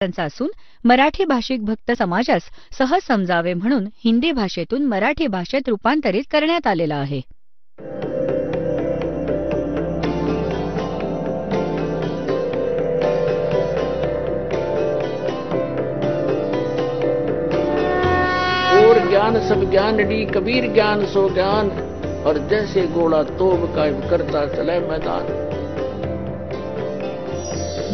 त्यांचा असून मराठी भाषिक भक्त समाजास सहज समजावे म्हणून हिंदी भाषेतून मराठी भाषेत रूपांतरित करण्यात आलेला आहे. और ज्ञान सब ज्ञानडी कबीर ज्ञान सो ज्ञान और जैसे गोला तोब कायम करता चले मैदान.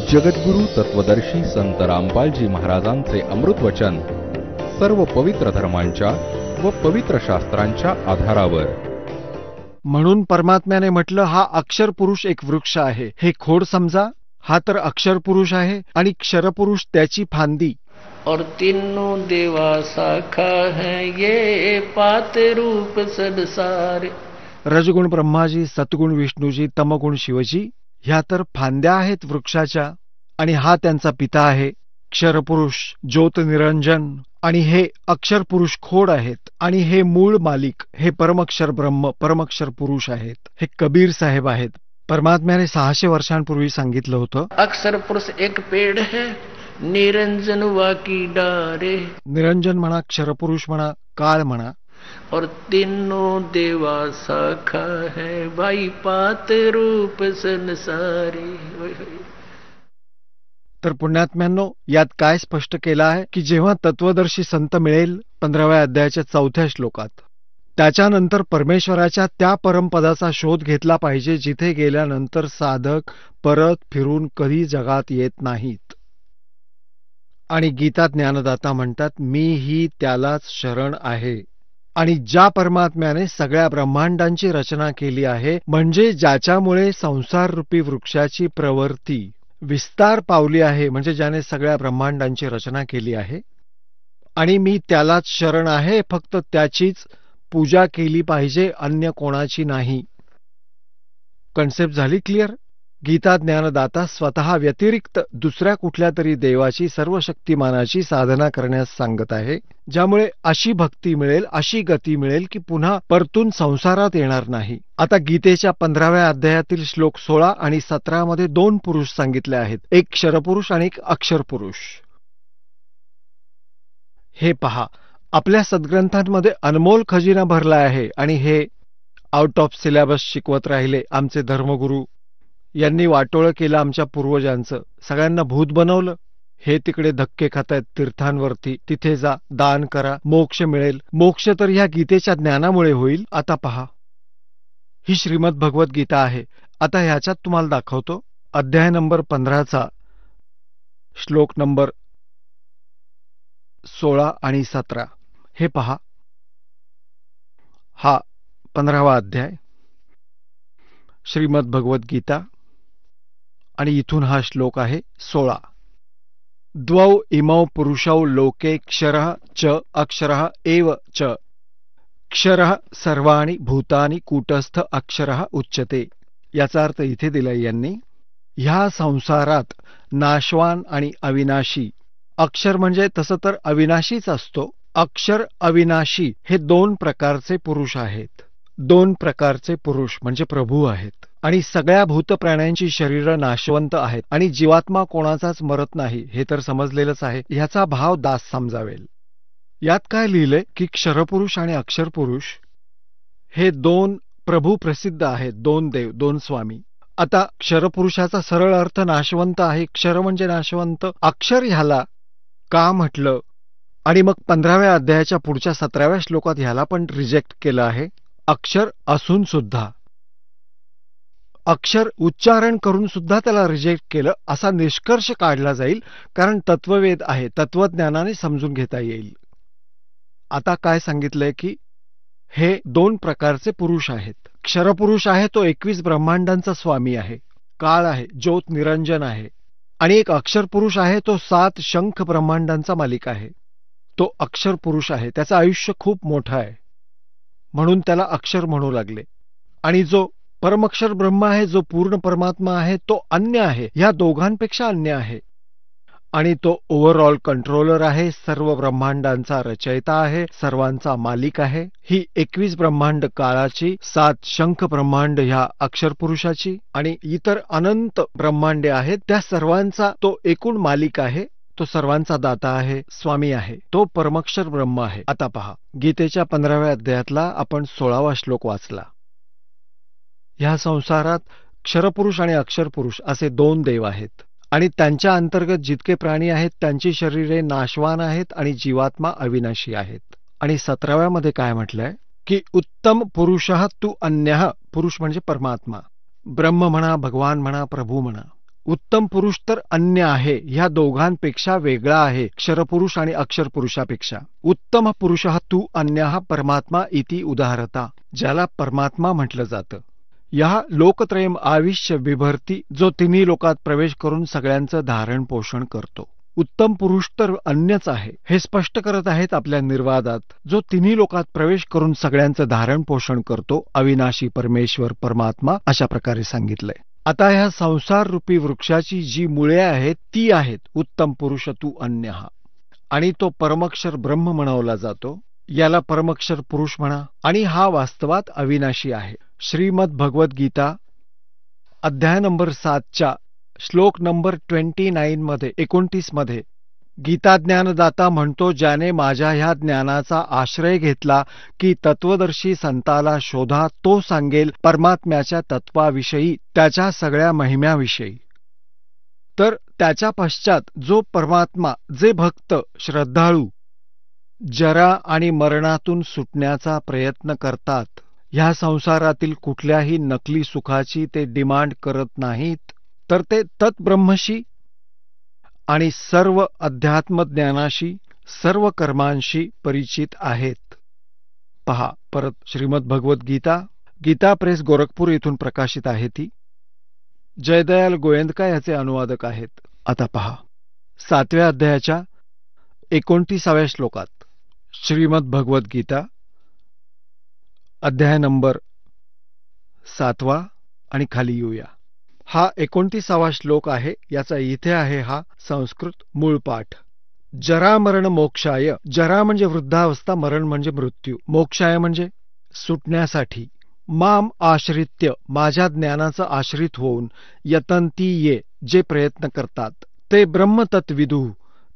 जगद्गुरु तत्वदर्शी संत रामपालजी महाराजांचे अमृत वचन सर्व पवित्र धर्मांच्या व पवित्र शास्त्रांच्या आधारावर. म्हणून परमात्म्याने म्हटलं, हा अक्षर पुरुष एक वृक्ष आहे, हे खोड समजा. हा तर अक्षर पुरुष आहे आणि क्षरपुरुष त्याची फांदी. और तीनों देवा शाखा है ये पात रूप संसार. रजगुण ब्रह्माजी, सतगुण विष्णूजी, तमगुण शिवजी ह्या तर फांद्या आहेत वृक्षाच्या. आणि हा त्यांचा पिता आहे क्षरपुरुष ज्योत निरंजन. आणि हे अक्षर पुरुष खोड आहेत. आणि हे मूळ मालिक हे परमक्षर ब्रह्म परमक्षर पुरुष आहेत. हे कबीर साहेब आहेत. परमात्म्याने 600 वर्षांपूर्वी सांगितलं होतं, अक्षर पुरुष एक पेड़ है निरंजन वाकी डारे. निरंजन म्हणा, क्षरपुरुष म्हणा, काळ म्हणा. और तीनों देवा शाखा है भाई पात रूप संसारी. तर पुण्यात्म्यांनो, यात काय स्पष्ट केलं आहे की जेव्हा तत्वदर्शी संत मिळेल 15व्या अध्यायाच्या 4थ्या श्लोकात, त्याच्यानंतर परमेश्वराच्या त्या परमपदाचा शोध घेतला पाहिजे जिथे गेल्यानंतर साधक परत फिरून कधी जगात येत नाहीत. आणि गीता ज्ञानदाता म्हणतात, मी ही त्यालाच शरण आहे. आणि ज्या परमात्म्याने सगळ्या ब्रह्मांडांची रचना केली आहे, म्हणजे ज्याच्यामुळे संसाररूपी वृक्षाची प्रवृत्ती विस्तार पावली आहे, म्हणजे ज्याने सगळ्या ब्रह्मांडांची रचना केली आहे. आणि मी त्यालाच शरण आहे, फक्त त्याचीच पूजा केली पाहिजे, अन्य कोणाची नाही. कन्सेप्ट झाली क्लिअर? गीता ज्ञानदाता स्वतः व्यतिरिक्त दुसऱ्या कुठल्या तरी देवाची सर्वशक्तिमानाची साधना करण्यास सांगत आहे, ज्यामुळे अशी भक्ती मिळेल, अशी गती मिळेल की पुन्हा परतून संसारात येणार नाही. आता गीतेच्या 15व्या अध्यायातील श्लोक 16 आणि 17 मध्ये 2 पुरुष सांगितले आहेत, एक क्षरपुरुष आणि एक अक्षरपुरुष. हे पहा, आपल्या सद्ग्रंथांमध्ये अनमोल खजिना भरला आहे. आणि हे आउट ऑफ सिलेबस शिकवत राहिले आमचे धर्मगुरू. यांनी वाटोळं केलं आमच्या पूर्वजांचं, सगळ्यांना भूत बनवलं. हे तिकडे धक्के खातायत तीर्थांवरती, तिथे जा, दान करा, मोक्ष मिळेल. मोक्ष तर ह्या गीतेच्या ज्ञानामुळे होईल. आता पहा, ही श्रीमद भगवत गीता आहे. आता ह्याच्यात तुम्हाला दाखवतो अध्याय नंबर 15चा श्लोक नंबर 16 आणि 17. हे पहा, हा 15वा अध्याय श्रीमद भगवत गीता. आणि इथून हा श्लोक आहे 16. द्वौ इमौ पुरुषौ लोके क्षरः च अक्षरः एव च. क्षरः सर्वाणि भूतानि कूटस्थ अक्षरः उच्यते. याचा अर्थ इथे दिलाय यांनी, ह्या संसारात नाशवान आणि अविनाशी, अक्षर म्हणजे तसं तर अविनाशीच असतो, अक्षर अविनाशी हे 2 प्रकारचे पुरुष आहेत. 2 प्रकारचे पुरुष म्हणजे प्रभू आहेत. आणि सगळ्या भूतप्राण्यांची शरीरं नाशवंत आहेत. आणि जीवात्मा कोणाचाच मरत नाही, हे तर समजलेलंच आहे. ह्याचा भाव दास समजावेल. यात काय लिहिलंय की क्षरपुरुष आणि अक्षरपुरुष हे 2 प्रभू प्रसिद्ध आहेत, 2 देव, 2 स्वामी. आता क्षरपुरुषाचा सरळ अर्थ नाशवंत आहे. क्षर म्हणजे नाशवंत. अक्षर ह्याला का म्हटलं? आणि मग 15व्या अध्यायाच्या पुढच्या 17व्या श्लोकात ह्याला पण रिजेक्ट केलं आहे. अक्षर असून सुद्धा, अक्षर उच्चारण करून सुद्धा त्याला रिजेक्ट केलं, असा निष्कर्ष काढला जाईल. कारण तत्ववेद आहे, तत्वज्ञानाने समजून घेता येईल. आता काय सांगितलंय की हे 2 प्रकारचे पुरुष आहेत. क्षरपुरुष आहे तो 21 ब्रह्मांडांचा स्वामी आहे, काळ आहे, ज्योत निरंजन आहे. आणि एक अक्षरपुरुष आहे तो 7 शंख ब्रह्मांडांचा मालिक आहे. तो अक्षरपुरुष आहे, त्याचं आयुष्य खूप मोठं आहे, म्हणून त्याला अक्षर म्हणू लागले. आणि जो परमक्षर ब्रह्म आहे, जो पूर्ण परमात्मा आहे, तो अन्य आहे, ह्या दोघांपेक्षा अन्य आहे. आणि तो ओव्हरऑल कंट्रोलर आहे, सर्व ब्रह्मांडांचा रचयिता आहे, सर्वांचा मालिक आहे. ही 21 ब्रह्मांड काळाची, 7 शंख ब्रह्मांड ह्या अक्षरपुरुषाची आणि इतर अनंत ब्रह्मांडे आहेत, त्या सर्वांचा तो एकूण मालिक आहे. तो सर्वांचा दाता आहे, स्वामी आहे, तो परमक्षर ब्रह्म आहे. आता पहा, गीतेच्या 15व्या अध्यायातला आपण 16वा श्लोक वाचला. ह्या संसारात क्षरपुरुष आणि अक्षरपुरुष असे दोन देव आहेत आणि त्यांच्या अंतर्गत जितके प्राणी आहेत त्यांची शरीरे नाशवान आहेत आणि जीवात्मा अविनाशी आहेत. आणि 17व्या मध्ये काय म्हटलंय की उत्तम पुरुषः तू अन्यः, पुरुष म्हणजे परमात्मा, ब्रह्म म्हणा, भगवान म्हणा, प्रभू म्हणा. उत्तम पुरुष तर अन्य आहे, ह्या दोघांपेक्षा वेगळा आहे, क्षरपुरुष आणि अक्षरपुरुषापेक्षा. उत्तम पुरुषः तू अन्यः परमात्मा इति उदाहरता, ज्याला परमात्मा म्हटलं जातं. या लोकत्रयम आविष्य विभर्ती, जो तिन्ही लोकात प्रवेश करून सगळ्यांचं धारण पोषण करतो. उत्तम पुरुष तर अन्यच आहे हे स्पष्ट करत आहेत आपल्या निर्वादात, जो तिन्ही लोकात प्रवेश करून सगळ्यांचं धारण पोषण करतो, अविनाशी परमेश्वर परमात्मा, अशा प्रकारे सांगितलंय. आता ह्या संसार रूपी वृक्षाची जी मुळे आहेत ती आहेत उत्तम पुरुष तू अन्यः, आणि तो परमक्षर ब्रह्म म्हणवला जातो, याला परमक्षर पुरुष म्हणा, आणि हा वास्तवात अविनाशी आहे. श्रीमद भगवत गीता अध्याय नंबर 7च्या श्लोक नंबर 29 मध्ये गीता ज्ञानदाता म्हणतो, ज्याने माझ्या ह्या ज्ञानाचा आश्रय घेतला की तत्वदर्शी संताला शोधा, तो सांगेल परमात्म्याच्या तत्वाविषयी, त्याच्या सगळ्या महिम्याविषयी. तर त्याच्या पश्चात जो परमात्मा, जे भक्त श्रद्धाळू जरा आणि मरणातून सुटण्याचा प्रयत्न करतात, ह्या संसारातील कुठल्याही नकली सुखाची ते डिमांड करत नाहीत, तर ते तत्ब्रह्मशी आणि सर्व अध्यात्मज्ञानाशी, सर्व कर्मांशी परिचित आहेत. पहा परत श्रीमद भगवत गीता, गीता प्रेस गोरखपूर इथून प्रकाशित आहे ती. जयदयाल गोयंदका याचे अनुवादक आहेत. आता पहा 7व्या अध्यायाच्या 29व्या श्लोकात श्रीमद भगवत गीता अध्याय नंबर 7 आणि खाली येऊया. हा 29वा श्लोक आहे, याचा इथे आहे हा संस्कृत मूळ पाठ. जरा मरण मोक्षाय, जरा म्हणजे वृद्धावस्था, मरण म्हणजे मृत्यू, मोक्षाय म्हणजे सुटण्यासाठी, माम आश्रित्य, माझ्या ज्ञानाचं आश्रित होऊन, यतंती ये, जे प्रयत्न करतात, ते ब्रह्म तत्विदु,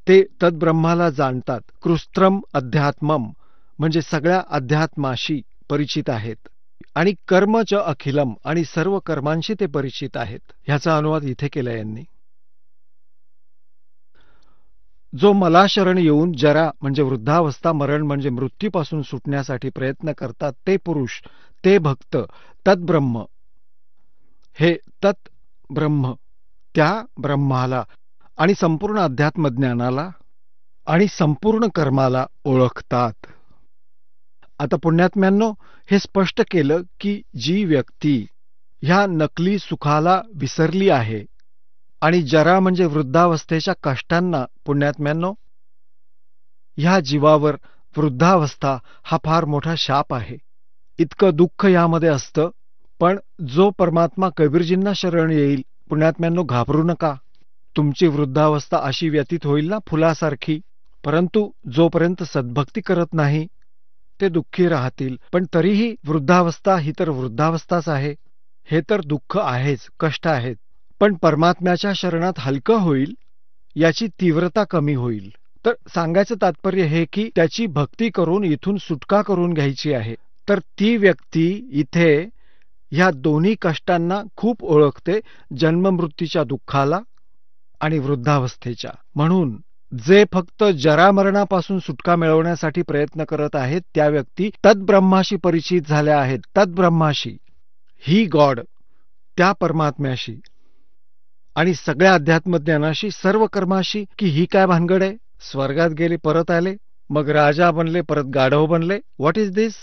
ते तद्ब्रह्माला जाणतात, कृस्त्रम अध्यात्मम म्हणजे सगळ्या अध्यात्माशी परिचित आहेत, आणि कर्मच अखिलम, आणि सर्व कर्मांशी ते परिचित आहेत. ह्याचा अनुवाद इथे केला यांनी. जो मला शरण येऊन जरा म्हणजे वृद्धावस्था, मरण म्हणजे मृत्यूपासून सुटण्यासाठी प्रयत्न करतात, ते पुरुष, ते भक्त, तद्ब्रह्म, हे तत्ब्रह्म, त्या ब्रह्माला आणि संपूर्ण अध्यात्मज्ञानाला आणि संपूर्ण कर्माला ओळखतात. आता पुण्यात्म्यांनो, हे स्पष्ट केलं की जी व्यक्ती ह्या नकली सुखाला विसरली आहे आणि जरा म्हणजे वृद्धावस्थेच्या कष्टांना, पुण्यात्म्यांनो, ह्या जीवावर वृद्धावस्था हा फार मोठा शाप आहे. इतकं दुःख यामध्ये असतं. पण जो परमात्मा कबीरजींना शरण येईल, पुण्यात्म्यांनो घाबरू नका, तुमची वृद्धावस्था अशी व्यतीत होईल ना फुलासारखी, परंतु जोपर्यंत सद्भक्ती करत नाही ते दुःखी राहतील. पण तरीही वृद्धावस्था ही तर वृद्धावस्थाच आहे, हे तर दुःख आहेच, कष्ट आहेत, पण परमात्म्याच्या शरणात हलकं होईल, याची तीव्रता कमी होईल. तर सांगायचं तात्पर्य हे की त्याची भक्ती करून इथून सुटका करून घ्यायची आहे. तर ती व्यक्ती इथे ह्या दोन्ही कष्टांना खूप ओळखते, जन्ममृत्यूच्या दुःखाला आणि वृद्धावस्थेच्या. म्हणून जे फक्त जरामरणापासून सुटका मिळवण्यासाठी प्रयत्न करत आहेत, त्या व्यक्ती तद्ब्रह्माशी परिचित झाल्या आहेत. तद्ब्रह्माशी, ही गॉड, त्या परमात्म्याशी आणि सगळ्या अध्यात्मज्ञानाशी, सर्व कर्माशी. की ही काय भानगड आहे, स्वर्गात गेले परत आले, मग राजा बनले परत गाढव बनले, व्हॉट इज दिस.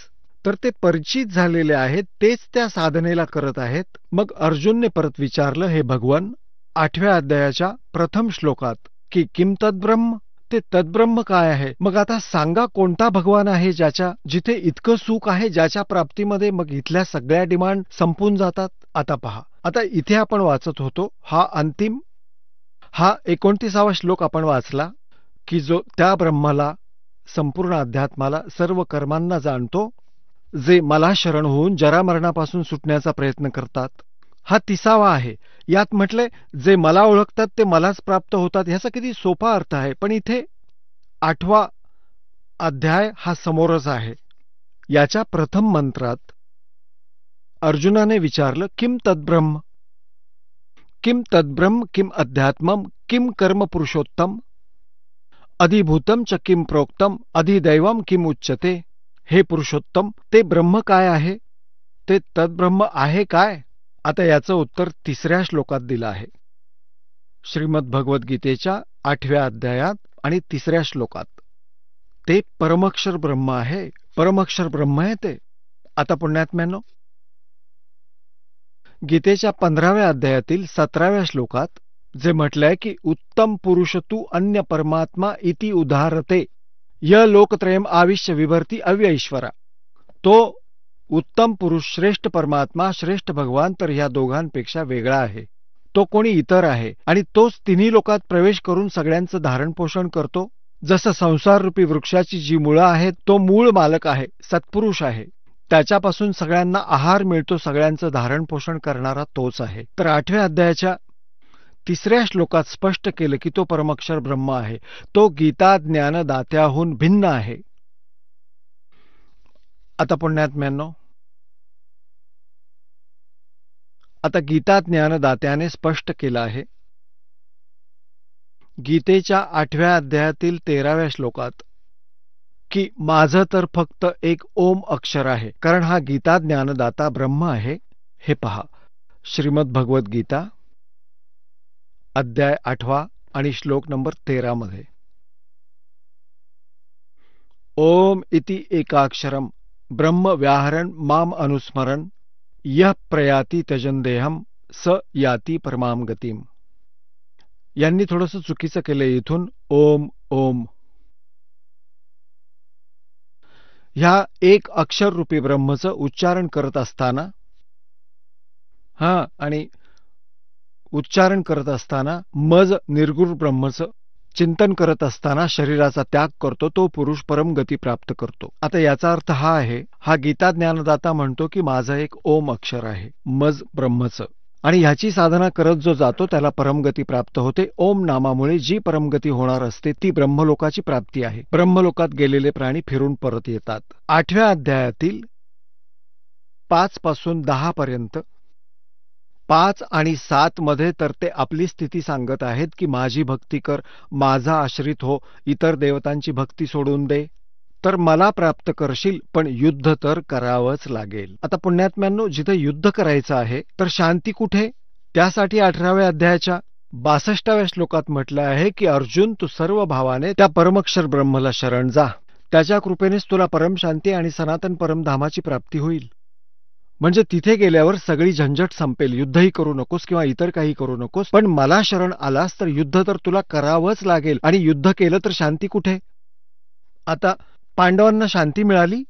तर ते परिचित झालेले आहेत, तेच त्या साधनेला करत आहेत. मग अर्जुनने परत विचारलं, हे भगवान, 8व्या अध्यायाच्या प्रथम श्लोकात, की किम तद्ब्रह्म, ते तद्ब्रह्म काय आहे. मग आता सांगा कोणता भगवान आहे ज्याच्या जिथे इतकं सुख आहे, ज्याच्या प्राप्तीमध्ये मग इथल्या सगळ्या डिमांड संपून जातात. आता पहा, आता इथे आपण वाचत होतो हा अंतिम, हा 29वा श्लोक आपण वाचला, की जो त्या ब्रह्माला, संपूर्ण अध्यात्माला, सर्व कर्मांना जाणतो, जे मला शरण होऊन जरामरणापासून सुटण्याचा प्रयत्न करतात. हा 30वा आहे. यात म्हटले जे मला ओळखतात ते मलाच प्राप्त होतात. ह्याचा किती सोपा अर्थ आहे, पण इथे 8वा अध्याय हा समोरच आहे. याच्या प्रथम मंत्रात अर्जुनाने विचारलं, किम तद्ब्रह्म, किम तद्ब्रह्म, किम अध्यात्मम, किम कर्म पुरुषोत्तम, अधिभूतम च किम प्रोक्तम, अधिदैवम किम उच्यते. हे पुरुषोत्तम, ते ब्रह्म काय आहे, ते तद्ब्रह्म आहे काय? आता याचं उत्तर 3ऱ्या श्लोकात दिलं आहे. श्रीमद भगवद्गीतेच्या 8व्या अध्यायात आणि 3ऱ्या श्लोकात. ते परमक्षर ब्रह्म आहे, परमक्षर ब्रह्म आहे ते. आता पुण्यात्म्यांनो, गीतेच्या 15व्या अध्यायातील 17व्या श्लोकात जे म्हटलंय की उत्तम पुरुष तू अन्य परमात्मा इति उदाहरते य लोकत्रयम आविश्य विभर्ती अव्यईश्वरा. तो उत्तम पुरुष, श्रेष्ठ परमात्मा, श्रेष्ठ भगवान तर ह्या दोघांपेक्षा वेगळा आहे. तो कोणी इतर आहे आणि तोच तिन्ही लोकात प्रवेश करून सगळ्यांचं धारण पोषण करतो. जसं संसाररूपी वृक्षाची जी मुळं आहेत, तो मूळ मालक आहे, सत्पुरुष आहे. त्याच्यापासून सगळ्यांना आहार मिळतो, सगळ्यांचं धारण पोषण करणारा तोच आहे. तर 8व्या अध्यायाच्या 3ऱ्या श्लोकात स्पष्ट केलं की तो परमक्षर ब्रह्म आहे. तो गीता ज्ञानदात्याहून भिन्न आहे. आता पुण्यात्म्यांनो, आता गीता ज्ञानदात्याने स्पष्ट केलं आहे. गीतेच्या 8व्या अध्यायातील 13व्या श्लोकात की माझं तर फक्त एक ओम अक्षर आहे, कारण हा गीता ज्ञानदाता ब्रह्म आहे. हे पहा, श्रीमद भगवद्गीता अध्याय 8वा आणि श्लोक नंबर 13 मध्ये. ओम इति एकाक्षरम ब्रह्म व्याहरण माम अनुस्मरण यह प्रयाती त्यजन देहम स याती परमाम गतीम. यांनी थोडंसं चुकीचं केलं इथून. ओम ओम ह्या एक अक्षर रूपी ब्रह्मचं उच्चारण करत असताना आणि उच्चारण करत असताना मज निर्गुण ब्रह्मचं चिंतन करत असताना शरीराचा त्याग करतो तो पुरुष परमगती प्राप्त करतो. आता याचा अर्थ हा आहे, हा गीता ज्ञानदाता म्हणतो की माझं एक ओम अक्षर आहे मज ब्रह्मचं, आणि ह्याची साधना करत जो जातो त्याला परमगती प्राप्त होते. ओम नामामुळे जी परमगती होणार असते ती ब्रह्मलोकाची प्राप्ती आहे. ब्रह्मलोकात गेलेले प्राणी फिरून परत येतात. 8व्या अध्यायातील 5 पासून 10 पर्यंत 5 आणि 7 मध्ये तर ते आपली स्थिती सांगत आहेत की माझी भक्ती कर, माझा आश्रित हो, इतर देवतांची भक्ती सोडून दे, तर मला प्राप्त करशील, पण युद्ध तर करावंच लागेल. आता पुण्यात्म्यांनो, जिथे युद्ध करायचं आहे तर शांती कुठे? त्यासाठी 18व्या अध्यायाच्या 62व्या श्लोकात म्हटलं आहे की अर्जुन, तू सर्व भावाने त्या परमक्षर ब्रह्मला शरण जा, त्याच्या कृपेनेच तुला परमशांती आणि सनातन परमधामाची प्राप्ती होईल. म्हणजे तिथे गेल्यावर सगळी झंझट संपेल. युद्धही करू नकोस किंवा इतर काही करू नकोस, पण मला शरण आलास तर युद्ध तर तुला करावंच लागेल, आणि युद्ध केलं तर शांती कुठे? आता पांडवांना शांती मिळाली.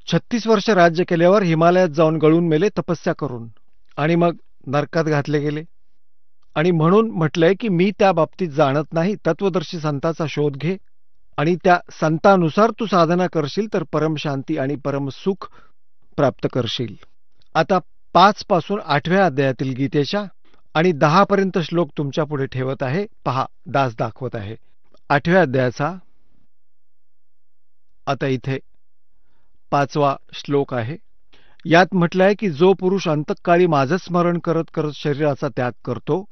36 वर्ष राज्य केल्यावर हिमालयात जाऊन गळून मेले तपस्या करून, आणि मग नरकात घातले गेले. आणि म्हणून म्हटलंय की मी त्या बाबतीत जाणत नाही. तत्वदर्शी संताचा शोध घे आणि त्या संतानुसार तू साधना करशील तर परमशांती आणि परमसुख प्राप्त करशील. आता 5 पासून 8व्या अध्यायातील गीतेच्या आणि 10 पर्यंत श्लोक तुमच्या पुढे ठेवत आहे. पहा, दास दाखवत आहे 8व्या अध्यायाचा. आता इथे 5वा श्लोक आहे. यात म्हटलं आहे की जो पुरुष अंतकाळी माझं स्मरण करत करत शरीराचा त्याग करतो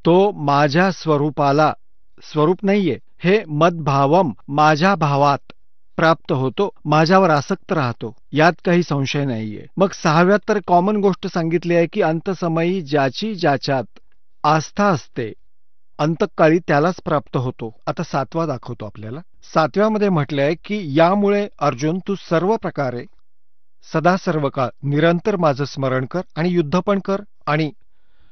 तो माझ्या स्वरूपाला, स्वरूप नाहीये हे, मद्भावम माझ्या भावात प्राप्त होतो, माझ्यावर आसक्त राहतो, यात काही संशय नाहीये. मग 6व्यात तर कॉमन गोष्ट सांगितली आहे की अंतसमयी ज्याची ज्याच्यात आस्था असते अंतकाळी त्यालाच प्राप्त होतो. आता 7वा दाखवतो आपल्याला. 7व्यामध्ये म्हटलंय की यामुळे अर्जुन तू सर्व प्रकारे सदा सर्व काळ निरंतर माझं स्मरण कर आणि युद्ध पण कर, आणि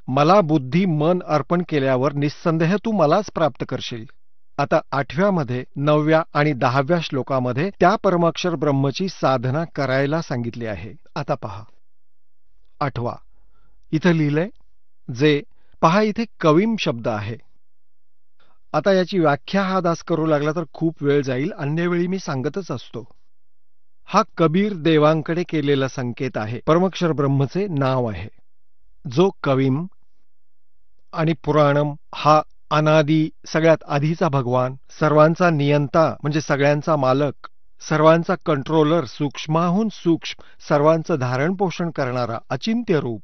मला बुद्धी मन अर्पण केल्यावर निस्संदेह तू मलाच प्राप्त करशील. आता 8व्यामध्ये 9व्या आणि 10व्या श्लोकामध्ये त्या परमाक्षर ब्रह्मची साधना करायला सांगितली आहे. आता पहा 8वा इथं लिहिलंय, जे पहा इथे कवीम शब्द आहे. आता याची व्याख्या हा दास करू लागला तर खूप वेळ जाईल, अन्य वेळी मी सांगतच असतो. हा कबीर देवांकडे केलेला संकेत आहे, परमक्षर ब्रह्मचे नाव आहे. जो कवीम आणि पुराणम हा अनादी सगळ्यात आधीचा भगवान, सर्वांचा नियंता म्हणजे सगळ्यांचा मालक, सर्वांचा कंट्रोलर, सूक्ष्माहून सूक्ष्म सर्वांचं धारण पोषण करणारा अचिंत्य रूप,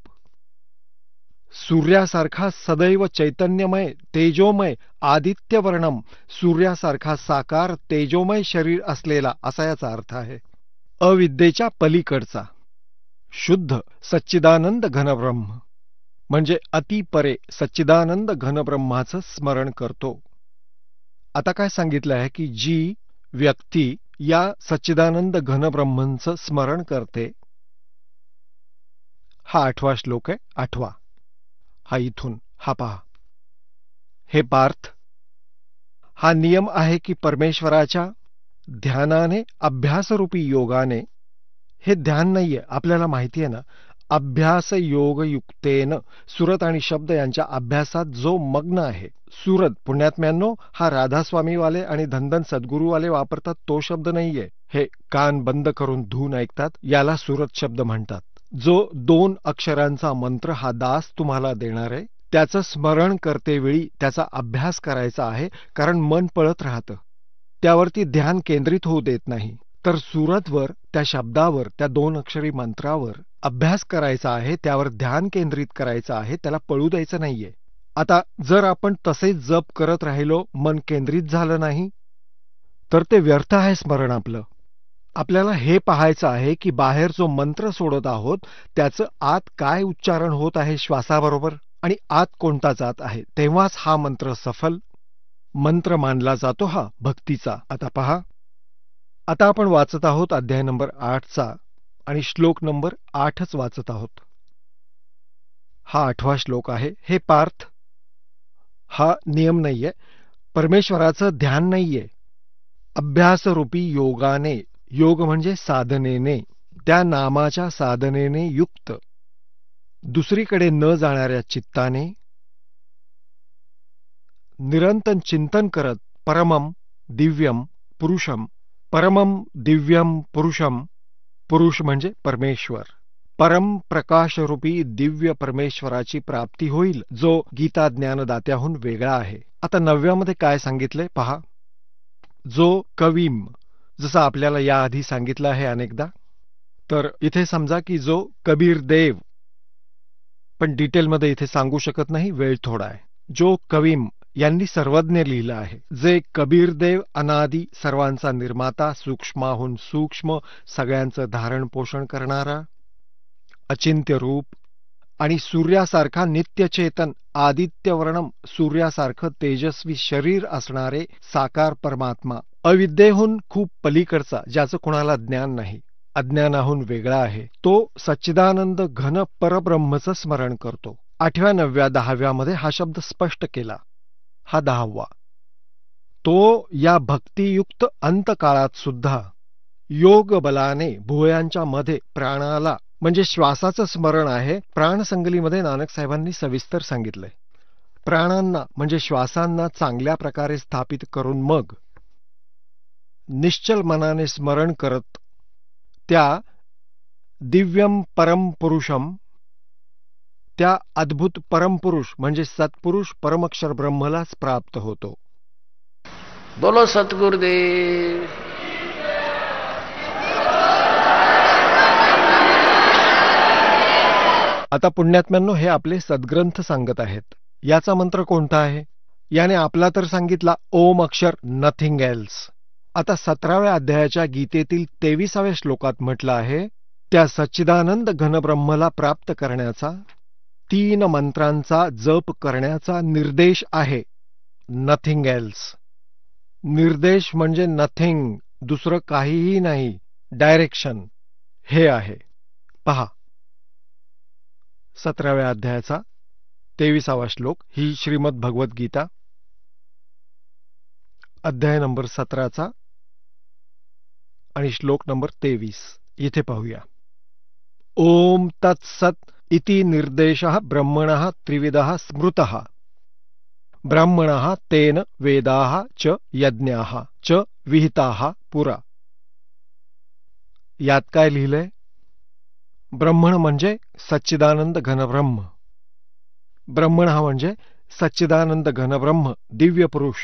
सूर्यासारखा सदैव चैतन्यमय तेजोमय आदित्यवर्णम, सूर्यासारखा साकार तेजोमय शरीर असलेला असा याचा अर्थ आहे. अविद्येच्या पलीकडचा शुद्ध सच्चिदानंद घनब्रह्म म्हणजे अतिपरे सच्चिदानंद घनब्रह्माचं स्मरण करतो. आता काय सांगितलं आहे की जी व्यक्ती या सच्चिदानंद घनब्रह्मांचं स्मरण करते, हा 8वा श्लोक आहे. 8वा हा इथून हा पहा. हे पार्थ, हा नियम आहे की परमेश्वराच्या ध्यानाने अभ्यासरूपी योगाने, हे ध्यान नाहीये आपल्याला माहिती आहे ना, अभ्यास योगयुक्तेन सुरत आणि शब्द यांच्या अभ्यासात जो मग्न आहे. सुरत पुण्यात्म्यांनो हा राधास्वामीवाले आणि धनधन सद्गुरूवाले वापरतात तो शब्द नाहीये. हे कान बंद करून धून ऐकतात याला सुरत शब्द म्हणतात. जो 2 अक्षरांचा मंत्र हा दास तुम्हाला देणार आहे त्याचं स्मरण करतेवेळी त्याचा अभ्यास करायचा आहे, कारण मन पळत राहतं, त्यावरती ध्यान केंद्रित होऊ देत नाही. तर सुरतवर त्या शब्दावर त्या 2 अक्षरी मंत्रावर अभ्यास करायचा आहे, त्यावर ध्यान केंद्रित करायचं आहे, त्याला पळू द्यायचं नाहीये. आता जर आपण तसेच जप करत राहिलो, मन केंद्रित झालं नाही, तर ते व्यर्थ आहे स्मरण आपलं. आपल्याला हे पाहायचं आहे की बाहेर जो मंत्र सोडत आहोत त्याचं आत काय उच्चारण होत आहे श्वासाबरोबर, आणि आत कोणता जात आहे, तेव्हाच हा मंत्र सफल मंत्र मानला जातो, हा भक्तीचा. आता पहा, आता आपण वाचत आहोत अध्याय नंबर 8चा आणि श्लोक नंबर 8च वाचत आहोत. हा 8वा श्लोक आहे. हे पार्थ, हा नियम नाहीये, परमेश्वराचं ध्यान नाहीये. अभ्यासरूपी योगाने, योग म्हणजे साधनेने, त्या नामाच्या साधनेने युक्त, दुसरीकडे न जाणाऱ्या चित्ताने निरंतर चिंतन करत परमम दिव्यम पुरुषम, परमम दिव्यम पुरुषम, पुरुष म्हणजे परमेश्वर, परम प्रकाशरूपी दिव्य परमेश्वराची प्राप्ती होईल, जो गीता ज्ञानदात्याहून वेगळा आहे. आता 9व्यामध्ये काय सांगितले पहा. जो कवीम, जसं आपल्याला याआधी सांगितलं आहे अनेकदा, तर इथे समजा की जो कबीर देव, पण डिटेलमध्ये इथे सांगू शकत नाही, वेळ थोडा आहे. जो कवीम यांनी सर्वज्ञ लिहिलं आहे, जे कबीरदेव अनादी सर्वांचा निर्माता, सूक्ष्माहून सूक्ष्म सगळ्यांचं धारण पोषण करणारा अचिंत्य रूप आणि सूर्यासारखा नित्यचेतन आदित्यवर्णम, सूर्यासारखं तेजस्वी शरीर असणारे साकार परमात्मा, अविद्येहून खूप पलीकडचा, ज्याचं कोणाला ज्ञान नाही, अज्ञानाहून वेगळा आहे, तो सच्चिदानंद घन परब्रह्मचं स्मरण करतो. 8व्या 9व्या 10व्यामध्ये हा शब्द स्पष्ट केला. हा 10वा. तो या भक्तियुक्त अंतकाळात सुद्धा योग बलाने भुवयांच्या मध्ये प्राणाला म्हणजे श्वासाचं स्मरण आहे. प्राणसंगलीमध्ये नानक साहेबांनी सविस्तर सांगितलंय. प्राणांना म्हणजे श्वासांना चांगल्या प्रकारे स्थापित करून मग निश्चल मनाने स्मरण करत त्या दिव्यम परम पुरुषम, त्या अद्भुत परमपुरुष म्हणजे सत्पुरुष परमक्षर ब्रह्मलाच प्राप्त होतो. बोलो सतगुरुदेव. आता पुण्यात्म्यांनो, हे आपले सद्ग्रंथ सांगत आहेत. याचा मंत्र कोणता आहे? याने आपला तर सांगितला ओम अक्षर, नथिंग एल्स. आता 17व्या अध्यायाच्या गीतेतील 23व्या श्लोकात म्हटलं आहे, त्या सच्चिदानंद घनब्रह्मला प्राप्त करण्याचा 3 मंत्रांचा जप करण्याचा निर्देश आहे. Nothing else. निर्देश म्हणजे नथिंग, दुसरं काहीही नाही, डायरेक्शन हे आहे. पहा 17व्या अध्यायाचा 23वा श्लोक. ही श्रीमद भगवद्गीता अध्याय नंबर 17चा आणि श्लोक नंबर 23. इथे पाहूया. ओम तत्सत इति निर्देशः ब्रह्मणः त्रिविधः स्मृतः, ब्राह्मणः तेन वेदाः च यज्ञाः च विहिताः पुरा. यात काय लिहिलंय? ब्रह्मण म्हणजे सच्चिदानंद घनब्रह्म, ब्रह्मण हा म्हणजे सच्चिदानंद घनब्रह्म, दिव्य पुरुष.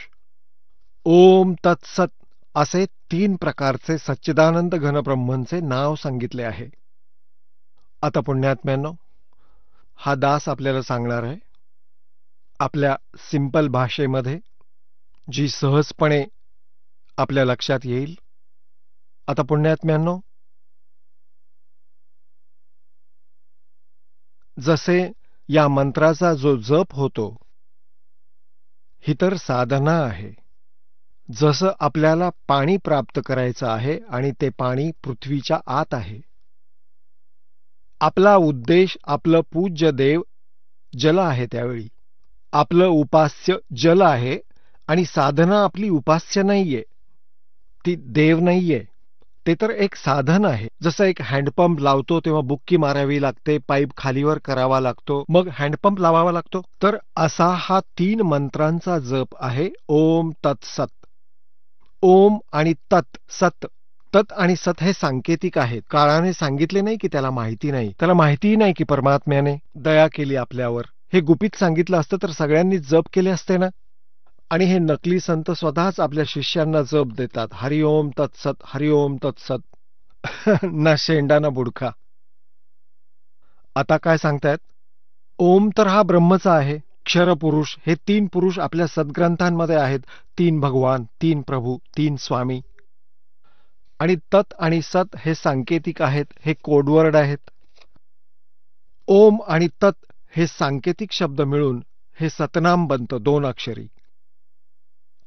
ओम तत्सत असे 3 प्रकारचे सच्चिदानंद घनब्रह्मंचे नाव सांगितले आहे. आता पुण्यात्म्यांनो, हा दास आपल्याला सांगणार आहे आपल्या सिंपल भाषेमध्ये, जी सहजपणे आपल्या लक्षात येईल. आता पुण्यात्म्यांनो, जसे या मंत्राचा जो जप होतो ही तर साधना आहे. जसं आपल्याला पाणी प्राप्त करायचं आहे आणि ते पाणी पृथ्वीच्या आत आहे. आपला उद्देश, आपलं पूज्य देव जल आहे. त्यावेळी आपलं उपास्य जल आहे आणि साधना आपली उपास्य नाहीये, ती देव नाहीये, ते तर एक साधन आहे. जसं एक हँडपंप लावतो तेव्हा बुक्की मारावी लागते, पाईप खालीवर करावा लागतो, मग हँडपंप लावावा लागतो. तर असा हा 3 मंत्रांचा जप आहे. ओम तत्सत. ओम आणि तत्, सत. तत् आणि सत हे सांकेतिक आहेत. काळाने सांगितले नाही की त्याला माहिती नाही, त्याला माहितीही नाही की परमात्म्याने दया केली आपल्यावर. हे गुपित सांगितलं असतं तर सगळ्यांनी जप केले असते ना. आणि हे नकली संत स्वतःच आपल्या शिष्यांना जप देतात, हरिओम तत्सत, हरिओम तत्सत. ना शेंडा ना बुडखा. आता काय सांगतायत? ओम तर हा ब्रह्मचा आहे, क्षरपुरुष. हे 3 पुरुष आपल्या सद्ग्रंथांमध्ये आहेत. 3 भगवान, 3 प्रभू, 3 स्वामी. आणि तत् आणि सत हे सांकेतिक आहेत, हे कोडवर्ड आहेत. ओम आणि तत् हे सांकेतिक शब्द मिळून हे सतनाम बनतं, 2 अक्षरी.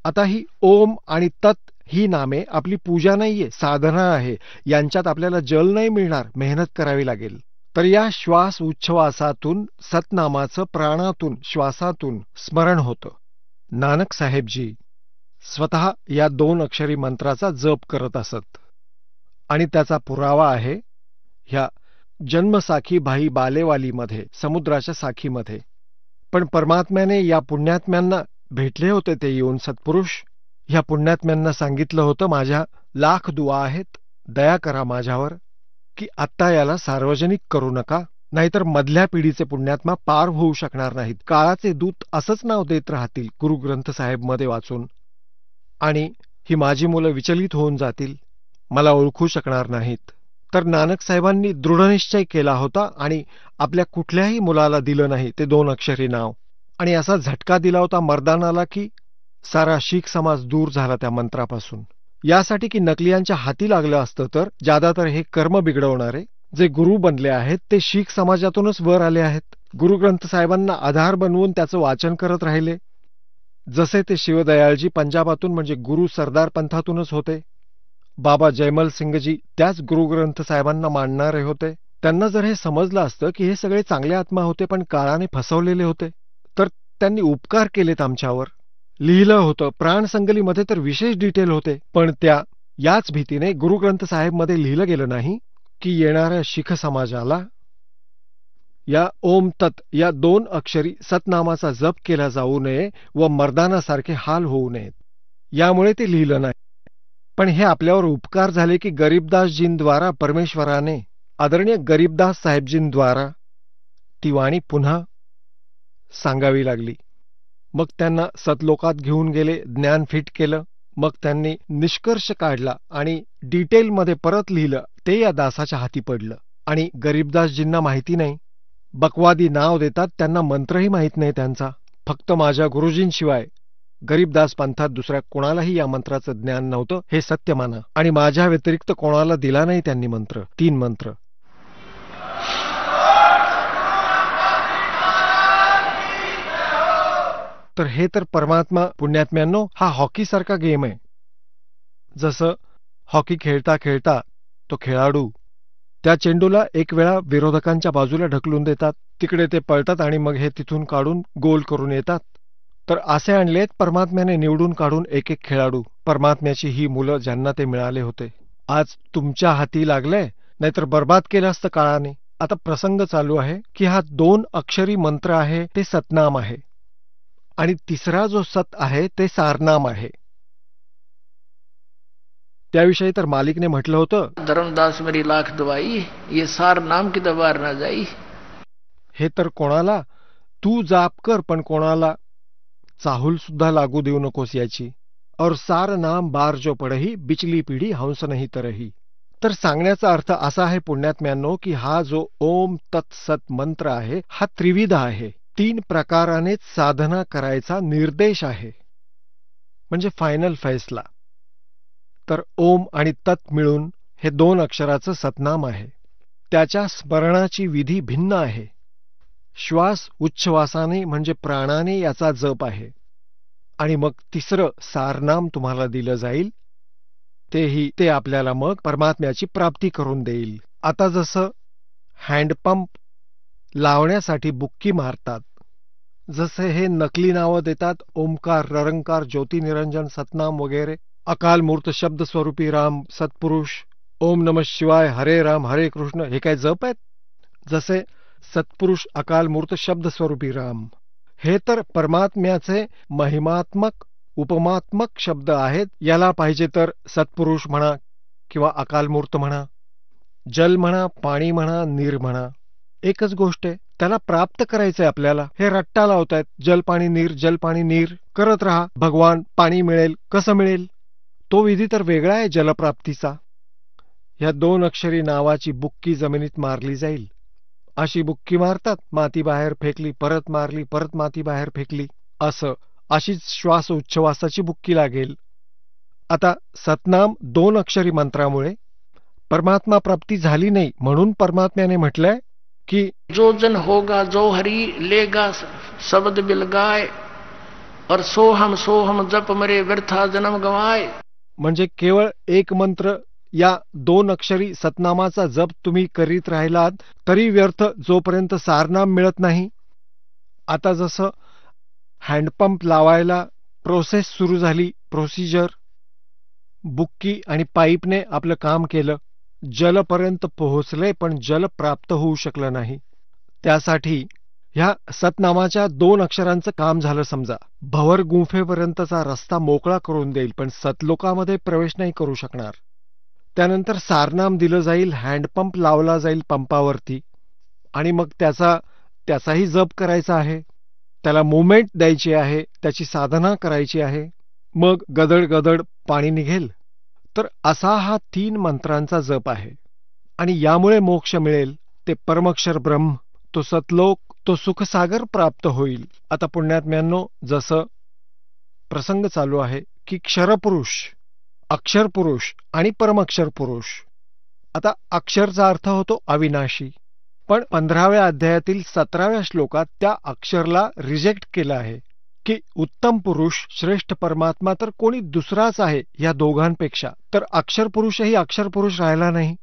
आता ही ओम आणि तत् ही नामे आपली पूजा नाहीये, साधना आहे. यांच्यात आपल्याला जल नाही मिळणार, मेहनत करावी लागेल. तर या श्वास उच्छ्वासातून, सतनामाचं प्राणातून, श्वासातून स्मरण होतं. नानक साहेबजी स्वतः या 2 अक्षरी मंत्राचा जप करत असत. आणि त्याचा पुरावा आहे ह्या जन्मसाखी भाई बालेवालीमध्ये, समुद्राच्या साखीमध्ये. पण परमात्म्याने या पुण्यात्म्यांना भेटले होते, ते येऊन सत्पुरुष. ह्या पुण्यात्म्यांना सांगितलं होतं, माझ्या लाख दुआ आहेत, दया करा माझ्यावर, की आत्ता याला सार्वजनिक करू नका, नाहीतर मधल्या पिढीचे पुण्यात्मा पार होऊ शकणार नाहीत. काळाचे दूत असंच नाव देत राहतील गुरुग्रंथ साहेबमध्ये वाचून, आणि ही माझी मुलं विचलित होऊन जातील, मला ओळखू शकणार नाहीत. तर नानक साहेबांनी दृढनिश्चय केला होता आणि आपल्या कुठल्याही मुलाला दिलं नाही ते 2 अक्षरी नाव. आणि असा झटका दिला होता मर्दानाला की सारा शीख समाज दूर झाला त्या मंत्रापासून. यासाठी की नकलियांच्या हाती लागलं असतं तर ज्यादातर हे कर्म बिघडवणारे जे गुरु बनले आहेत ते शीख समाजातूनच वर आले आहेत. गुरुग्रंथ साहेबांना आधार बनवून त्याचं वाचन करत राहिले. जसे ते शिवदयाळजी पंजाबातून म्हणजे गुरु सरदार पंथातूनच होते. बाबा जयमल सिंगजी त्याच गुरुग्रंथ साहेबांना मानणारे होते. त्यांना जर हे समजलं असतं की हे सगळे चांगले आत्मा होते पण काळाने फसवलेले होते, तर त्यांनी उपकार केलेत आमच्यावर. लिहिलं होतं प्राणसंगलीमध्ये तर विशेष डिटेल होते, पण याच भीतीने गुरुग्रंथ साहेबमध्ये लिहिलं गेलं नाही की येणाऱ्या शीख समाजाला या ओम तत् या 2 अक्षरी सतनामाचा जप केला जाऊ नये व मर्दानासारखे हाल होऊ नयेत. यामुळे ते लिहिलं नाही. पण हे आपल्यावर उपकार झाले की गरीबदासजींद्वारा परमेश्वराने आदरणीय गरीबदास साहेबजींद्वारा ती वाणी पुन्हा सांगावी लागली. मग त्यांना सतलोकात घेऊन गेले, ज्ञान फिट केलं. मग त्यांनी निष्कर्ष काढला आणि डिटेलमध्ये परत लिहिलं. ते या दासाच्या हाती पडलं. आणि गरीबदासजींना माहिती नाही, बकवादी नाव देतात, त्यांना मंत्रही माहीत नाही त्यांचा. फक्त माझ्या गुरुजींशिवाय गरीबदास पंथात दुसऱ्या कोणालाही या मंत्राचं ज्ञान नव्हतं, हे सत्य माना. आणि माझ्या व्यतिरिक्त कोणाला दिला नाही त्यांनी मंत्र, 3 मंत्र. तर हे तर परमात्मा पुण्यात्म्यांनो हा हॉकीसारखा गेम आहे. जसं हॉकी खेळता खेळता तो खेळाडू त्या चेंडूला एक वेळा विरोधकांच्या बाजूला ढकलून देतात, तिकडे ते पळतात आणि मग हे तिथून काढून गोल करून येतात. तर असे आणलेत परमात्म्याने निवडून काढून एक एक खेळाडू, परमात्म्याची ही मुलं ज्यांना ते मिळाले होते. आज तुमच्या हाती लागले, नाहीतर बर्बाद केलं असतं काळाने. आता प्रसंग चालू आहे की हा 2 अक्षरी मंत्र आहे ते सतनाम आहे, आणि तिसरा जो सत आहे ते सारनाम आहे. त्याविषयी तर मालिकने म्हटलं होतं, धर्मदास मेरी लाख दवाई, ये सार नाम की दवार ना जाई. हे तर कोणाला तू जाप कर, पण कोणाला चाहूल सुद्धा लागू देऊ नकोस याची. और सार नाम बार जो पडही, बिचली पिढी हंस नाही तरही. तर सांगण्याचा अर्थ असा आहे पुण्यात्म्यांनो, की हा जो ओम तत्सत मंत्र आहे हा त्रिविध आहे. 3 प्रकारानेच साधना करायचा निर्देश आहे, म्हणजे फायनल फैसला. तर ओम आणि तत् मिळून हे 2 अक्षराचं सतनाम आहे. त्याच्या स्मरणाची विधी भिन्न आहे. श्वास उच्छ्वासाने म्हणजे प्राणाने याचा जप आहे. आणि मग तिसरं सारनाम तुम्हाला दिलं जाईल, ते आपल्याला मग परमात्म्याची प्राप्ती करून देईल. आता जसं हँडपंप लावण्यासाठी बुक्की मारतात, जसे हे नकली नावं देतात, ओमकार, ररंकार, ज्योतिनिरंजन, सतनाम वगैरे, अकाल मूर्त शब्द स्वरूपी राम, सत्पुरुष, ओम नमः शिवाय, हरे राम हरे कृष्ण, हे काय जप आहेत? जसे सत्पुरुष, अकाल मूर्त शब्द स्वरूपी राम, हे तर परमात्म्याचे महिमात्मक उपमात्मक शब्द आहेत. याला पाहिजे तर सत्पुरुष म्हणा किंवा अकालमूर्त म्हणा, जल म्हणा, पाणी म्हणा, नीर म्हणा, एकच गोष्ट आहे. त्याला प्राप्त करायचंय आपल्याला. हे रट्टा लावतायत, जल पाणी नीर, जल पाणी नीर करत राहा, भगवान पाणी मिळेल. कसं मिळेल? तो विधी तर वेगळा आहे जलप्राप्तीचा. ह्या 2 अक्षरी नावाची बुक्की जमिनीत मारली जाईल. अशी बुक्की मारतात, माती बाहेर फेकली, परत मारली, परत माती बाहेर फेकली, असं अशीच श्वास उच्छ्वासाची बुक्की लागेल. आता सतनाम 2 अक्षरी मंत्रामुळे परमात्मा प्राप्ती झाली नाही, म्हणून परमात्म्याने म्हटलंय की जो जन होगा जो हरी लेगा शब्द बिलगाय, और सोहम जप मरे व्यर्था जन्म गवाय. म्हणजे केवळ एक मंत्र या 2 अक्षरी सतनामाचा जप तुम्ही करीत राहिलात तरी व्यर्थ, जोपर्यंत सारनाम मिळत नाही. आता जसं हँडपंप लावायला प्रोसेस सुरू झाली, प्रोसिजर, बुक्की आणि पाईपने आपलं काम केलं, जलपर्यंत पोहोचले, पण जल प्राप्त होऊ शकलं नाही. त्यासाठी ह्या सतनामाच्या 2 अक्षरांचं काम झालं. समजा भवर गुंफेपर्यंतचा रस्ता मोकळा करून देईल, पण सतलोकामध्ये प्रवेश नाही करू शकणार. त्यानंतर सारनाम दिलं जाईल, हँडपंप लावला जाईल पंपावरती, आणि मग त्याचाही जप करायचा आहे, त्याला मुवमेंट द्यायची आहे, त्याची साधना करायची आहे. मग गदड गदड पाणी निघेल. तर असा हा 3 मंत्रांचा जप आहे. आणि यामुळे मोक्ष मिळेल, ते परमक्षर ब्रह्म, तो सतलोक, तो सुखसागर प्राप्त होईल. आता पुण्यात्म्यांनो, जसं प्रसंग चालू आहे की क्षरपुरुष, अक्षरपुरुष आणि परमक्षर पुरुष. आता अक्षरचा अर्थ होतो अविनाशी, पण 15व्या अध्यायातील 17व्या श्लोकात त्या अक्षरला रिजेक्ट केलं आहे की उत्तम पुरुष, श्रेष्ठ परमात्मा तर कोणी दुसराच आहे या दोघांपेक्षा. तर अक्षरपुरुषही अक्षरपुरुष राहिला नाही.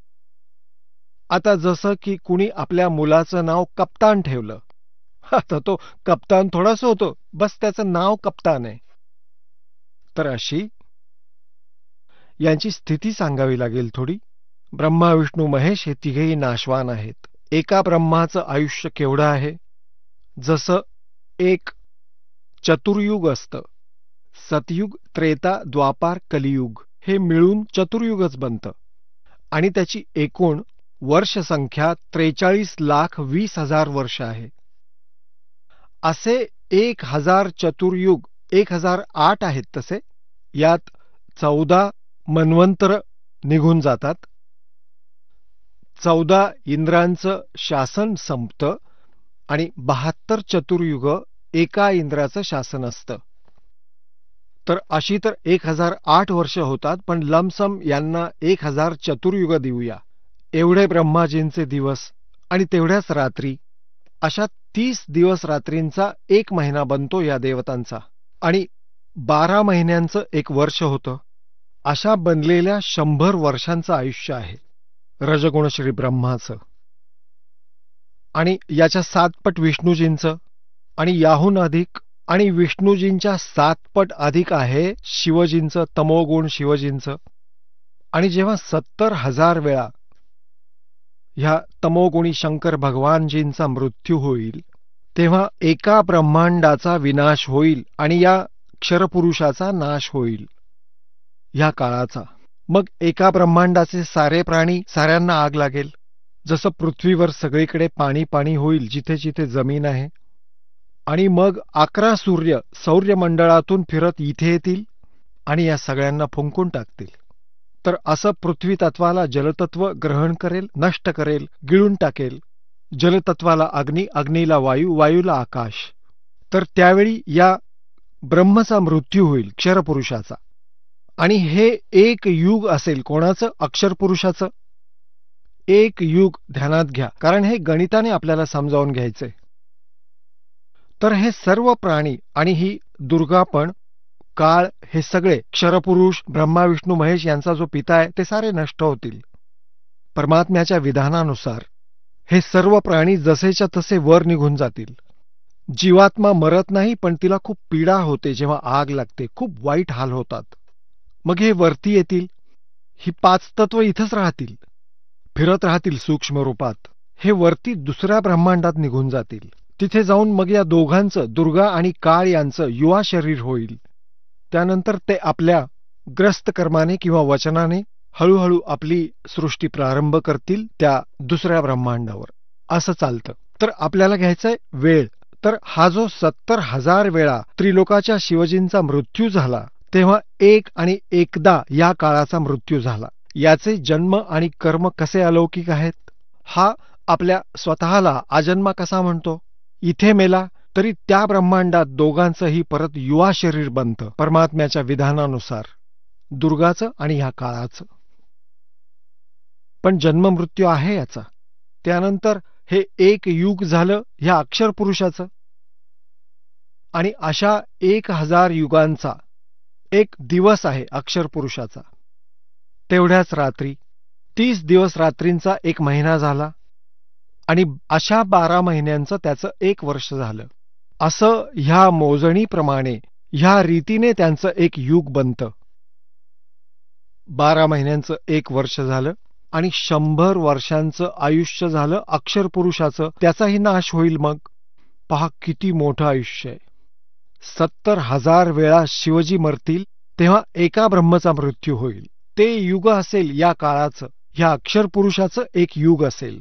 आता जसं की कुणी आपल्या मुलाचं नाव कप्तान ठेवलं, आता तो कप्तान थोडासा होतो, बस त्याचं नाव कप्तान आहे. तर अशी यांची स्थिती सांगावी लागेल थोडी. ब्रह्मा विष्णू महेश हे तिघेही नाशवान आहेत. एका ब्रह्माचं आयुष्य केवढं आहे? जसं एक चतुर्युग असतं, सतयुग, त्रेता, द्वापार, कलियुग, हे मिळून चतुर्युगच बनतं. आणि त्याची एकूण वर्षसंख्या 43,20,000 वर्ष आहे. असे 1000 चतुर्युग, 1008 आहेत तसे. यात 14 मन्वंतर निघून जातात, 14 इंद्रांचं शासन संपतं, आणि 72 चतुर्युग एका इंद्राचं शासन असतं. तर अशी तर 1008 वर्ष होतात, पण लमसम यांना 1000 चतुर्युग देऊया. एवढे ब्रह्माजींचे दिवस आणि तेवढ्याच रात्री, अशा 30 दिवस रात्रींचा 1 महिना बनतो या देवतांचा. आणि 12 महिन्यांचं 1 वर्ष होतं. अशा बनलेल्या 100 वर्षांचं आयुष्य आहे रजगुण श्री ब्रह्माचं. आणि याच्या 7 पट विष्णूजींचं, आणि याहून अधिक, आणि विष्णूजींच्या 7 पट अधिक आहे शिवजींचं, तमोगुण शिवजींचं. आणि जेव्हा 70,000 वेळा ह्या तमोगुणी शंकर भगवानजींचा मृत्यू होईल, तेव्हा एका ब्रह्मांडाचा विनाश होईल आणि या क्षरपुरुषाचा नाश होईल ह्या काळाचा. मग एका ब्रह्मांडाचे सारे प्राणी, साऱ्यांना आग लागेल. जसं पृथ्वीवर सगळीकडे पाणी पाणी होईल जिथे जिथे जमीन आहे, आणि मग 11 सूर्य सौर्यमंडळातून फिरत इथे येतील आणि या सगळ्यांना फुंकून टाकतील. तर असं पृथ्वी तत्वाला जलतत्व ग्रहण करेल, नष्ट करेल, गिळून टाकेल. जलतत्वाला अग्नी, अग्नीला वायू, वायूला आकाश. तर त्यावेळी या ब्रह्मचा मृत्यू होईल, क्षरपुरुषाचा. आणि हे एक युग असेल. कोणाचं? अक्षरपुरुषाचं. एक युग ध्यानात घ्या, कारण हे गणिताने आपल्याला समजावून घ्यायचंय. तर हे सर्व प्राणी आणि ही दुर्गा पण, काळ, हे सगळे क्षरपुरुष, ब्रह्मा, विष्णू, महेश यांचा जो पिता आहे ते सारे नष्ट होतील. परमात्म्याच्या विधानानुसार हे सर्व प्राणी जसेच्या तसे वर निघून जातील. जीवात्मा मरत नाही, पण तिला खूप पीडा होते जेव्हा आग लागते, खूप वाईट हाल होतात. मग हे वरती येतील. ही 5 तत्व इथंच राहतील, फिरत राहतील सूक्ष्म रूपात. हे वरती दुसऱ्या ब्रह्मांडात निघून जातील. तिथे जाऊन मग या दोघांचं, दुर्गा आणि काळ यांचं युवा शरीर होईल. त्यानंतर ते आपल्या ग्रस्त कर्माने किंवा वचनाने हळूहळू आपली सृष्टी प्रारंभ करतील त्या दुसऱ्या ब्रह्मांडावर. असं चालतं. तर आपल्याला घ्यायचंय वेळ. तर हा जो 70,000 वेळा त्रिलोकाच्या शिवजींचा मृत्यू झाला, तेव्हा एक आणि एकदा या काळाचा मृत्यू झाला. याचे जन्म आणि कर्म कसे अलौकिक आहेत. हा आपल्या स्वतःला आजन्मा कसा म्हणतो. इथे मेला तरी त्या ब्रह्मांडात दोघांचंही परत युवा शरीर बनतं, परमात्म्याच्या विधानानुसार, दुर्गाचं आणि ह्या काळाचं. पण जन्ममृत्यू आहे याचा. त्यानंतर हे एक युग झालं ह्या अक्षरपुरुषाचं. आणि अशा 1000 युगांचा एक दिवस आहे अक्षरपुरुषाचा. तेवढ्याच रात्री 30 दिवस रात्रींचा 1 महिना झाला. आणि अशा 12 महिन्यांचं त्याचं 1 वर्ष झालं. असं ह्या मोजणीप्रमाणे, ह्या रीतीने त्यांचं एक युग बनतं. 12 महिन्यांचं 1 वर्ष झालं आणि 100 वर्षांचं आयुष्य झालं अक्षरपुरुषाचं. त्याचाही नाश होईल. मग पहा किती मोठं आयुष्य आहे. 70,000 वेळा शिवजी मरतील तेव्हा एका ब्रह्मचा मृत्यू होईल. ते युग असेल या काळाचं, ह्या अक्षरपुरुषाचं एक युग असेल.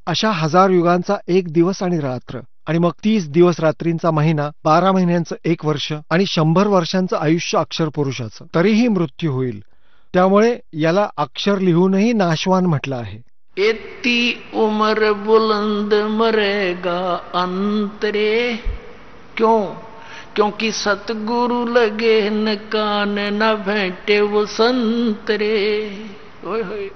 अशा 1000 युगांचा 1 दिवस आणि रात्र, आणि मग 30 दिवस रात्रींचा महिना, 12 महिन्यांचं 1 वर्ष आणि 100 वर्षांचं आयुष्य अक्षरपुरुषाचं. तरीही मृत्यू होईल. त्यामुळे याला अक्षर लिहूनही नाशवान म्हटलं आहे. इतनी उम्र बुलंद मरेगा अंतरे क्यों, क्योंकि सतगुरु लगे न कान न भेटे वो संतरे. होय होय.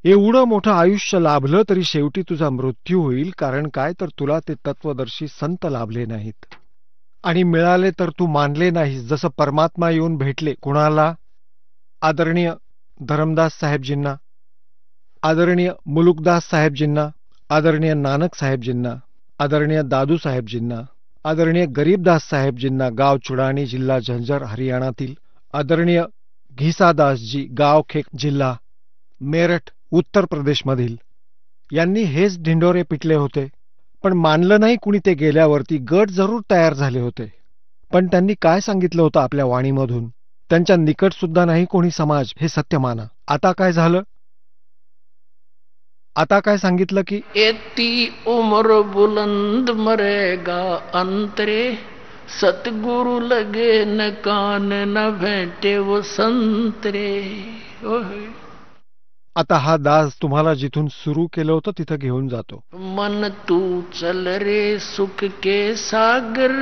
एवढं मोठं आयुष्य लाभलं तरी शेवटी तुझा मृत्यू होईल. कारण काय, तर तुला ते तत्वदर्शी संत लाभले नाहीत. आणि मिळाले तर तू मानले नाहीस. जसं परमात्मा येऊन भेटले कुणाला, आदरणीय धरमदास साहेबजींना, आदरणीय मुलुकदास साहेबजींना, आदरणीय नानक साहेबजींना, आदरणीय दादू साहेबजींना, आदरणीय गरीबदास साहेबजींना, गाव चुडाणी, जिल्हा झंझर, हरियाणातील, आदरणीय घिसादासजी, गाव खेक, जिल्हा मेरठ, उत्तर प्रदेशमधील. यांनी हेच ढिंडोरे पिटले होते. पण मानलं नाही कुणी ते गेल्यावरती. गट जरूर तयार झाले होते, पण त्यांनी काय सांगितलं होतं आपल्या वाणीमधून. त्यांच्या निकट सुद्धा नाही कोणी समाज हे सत्य माना. आता काय झालं, आता काय सांगितलं की इतनी उम्र बुलंद मरेगा अंतरे सतगुरु लगे न कान न भेटे वो संतरे. होय. आता हा दास तुम्हाला जिथून सुरू केलं होतं तिथं घेऊन जातो. मन तू चल रे सुख के सागर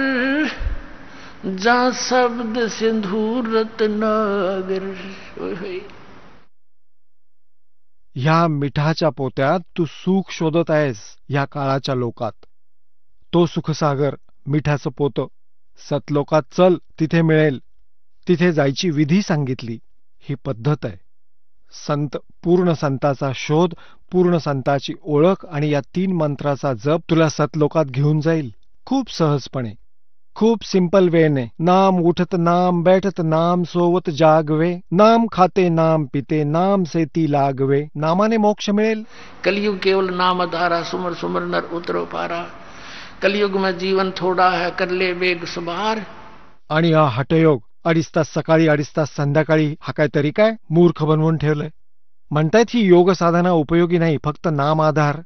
जा शब्द सिंधु रत्नागर. ह्या मिठाच्या पोत्यात तू सुख शोधत आहेस ह्या काळाच्या लोकात. तो सुखसागर, मिठाचं पोतं, सतलोकात चल, तिथे मिळेल. तिथे जायची विधी सांगितली. ही पद्धत आहे. संत, पूर्ण संताचा शोध, पूर्ण संताची ओळख आणि या 3 मंत्राचा जप तुला सतलोकात घेऊन जाईल खूप सहजपणे, खूप सिंपल वेने. नाम उठत नाम बैठत नाम सोवत जागवे, नाम खाते नाम पिते नाम से ती लागवे. नामाने मोक्ष मिळेल. कलयुग केवल नाम धारा सुमर सुमर नर उतरो पारा. कलयुग में जीवन थोड़ा है कर ले वेग सवार. आणि हा हठयोग 2.5 तास सकाळी 2.5 तास संध्याकाळी, हा काय तरी काय मूर्ख बनवून ठेवलंय. म्हणतायत ही योग साधना उपयोगी नाही, फक्त नाम आधार,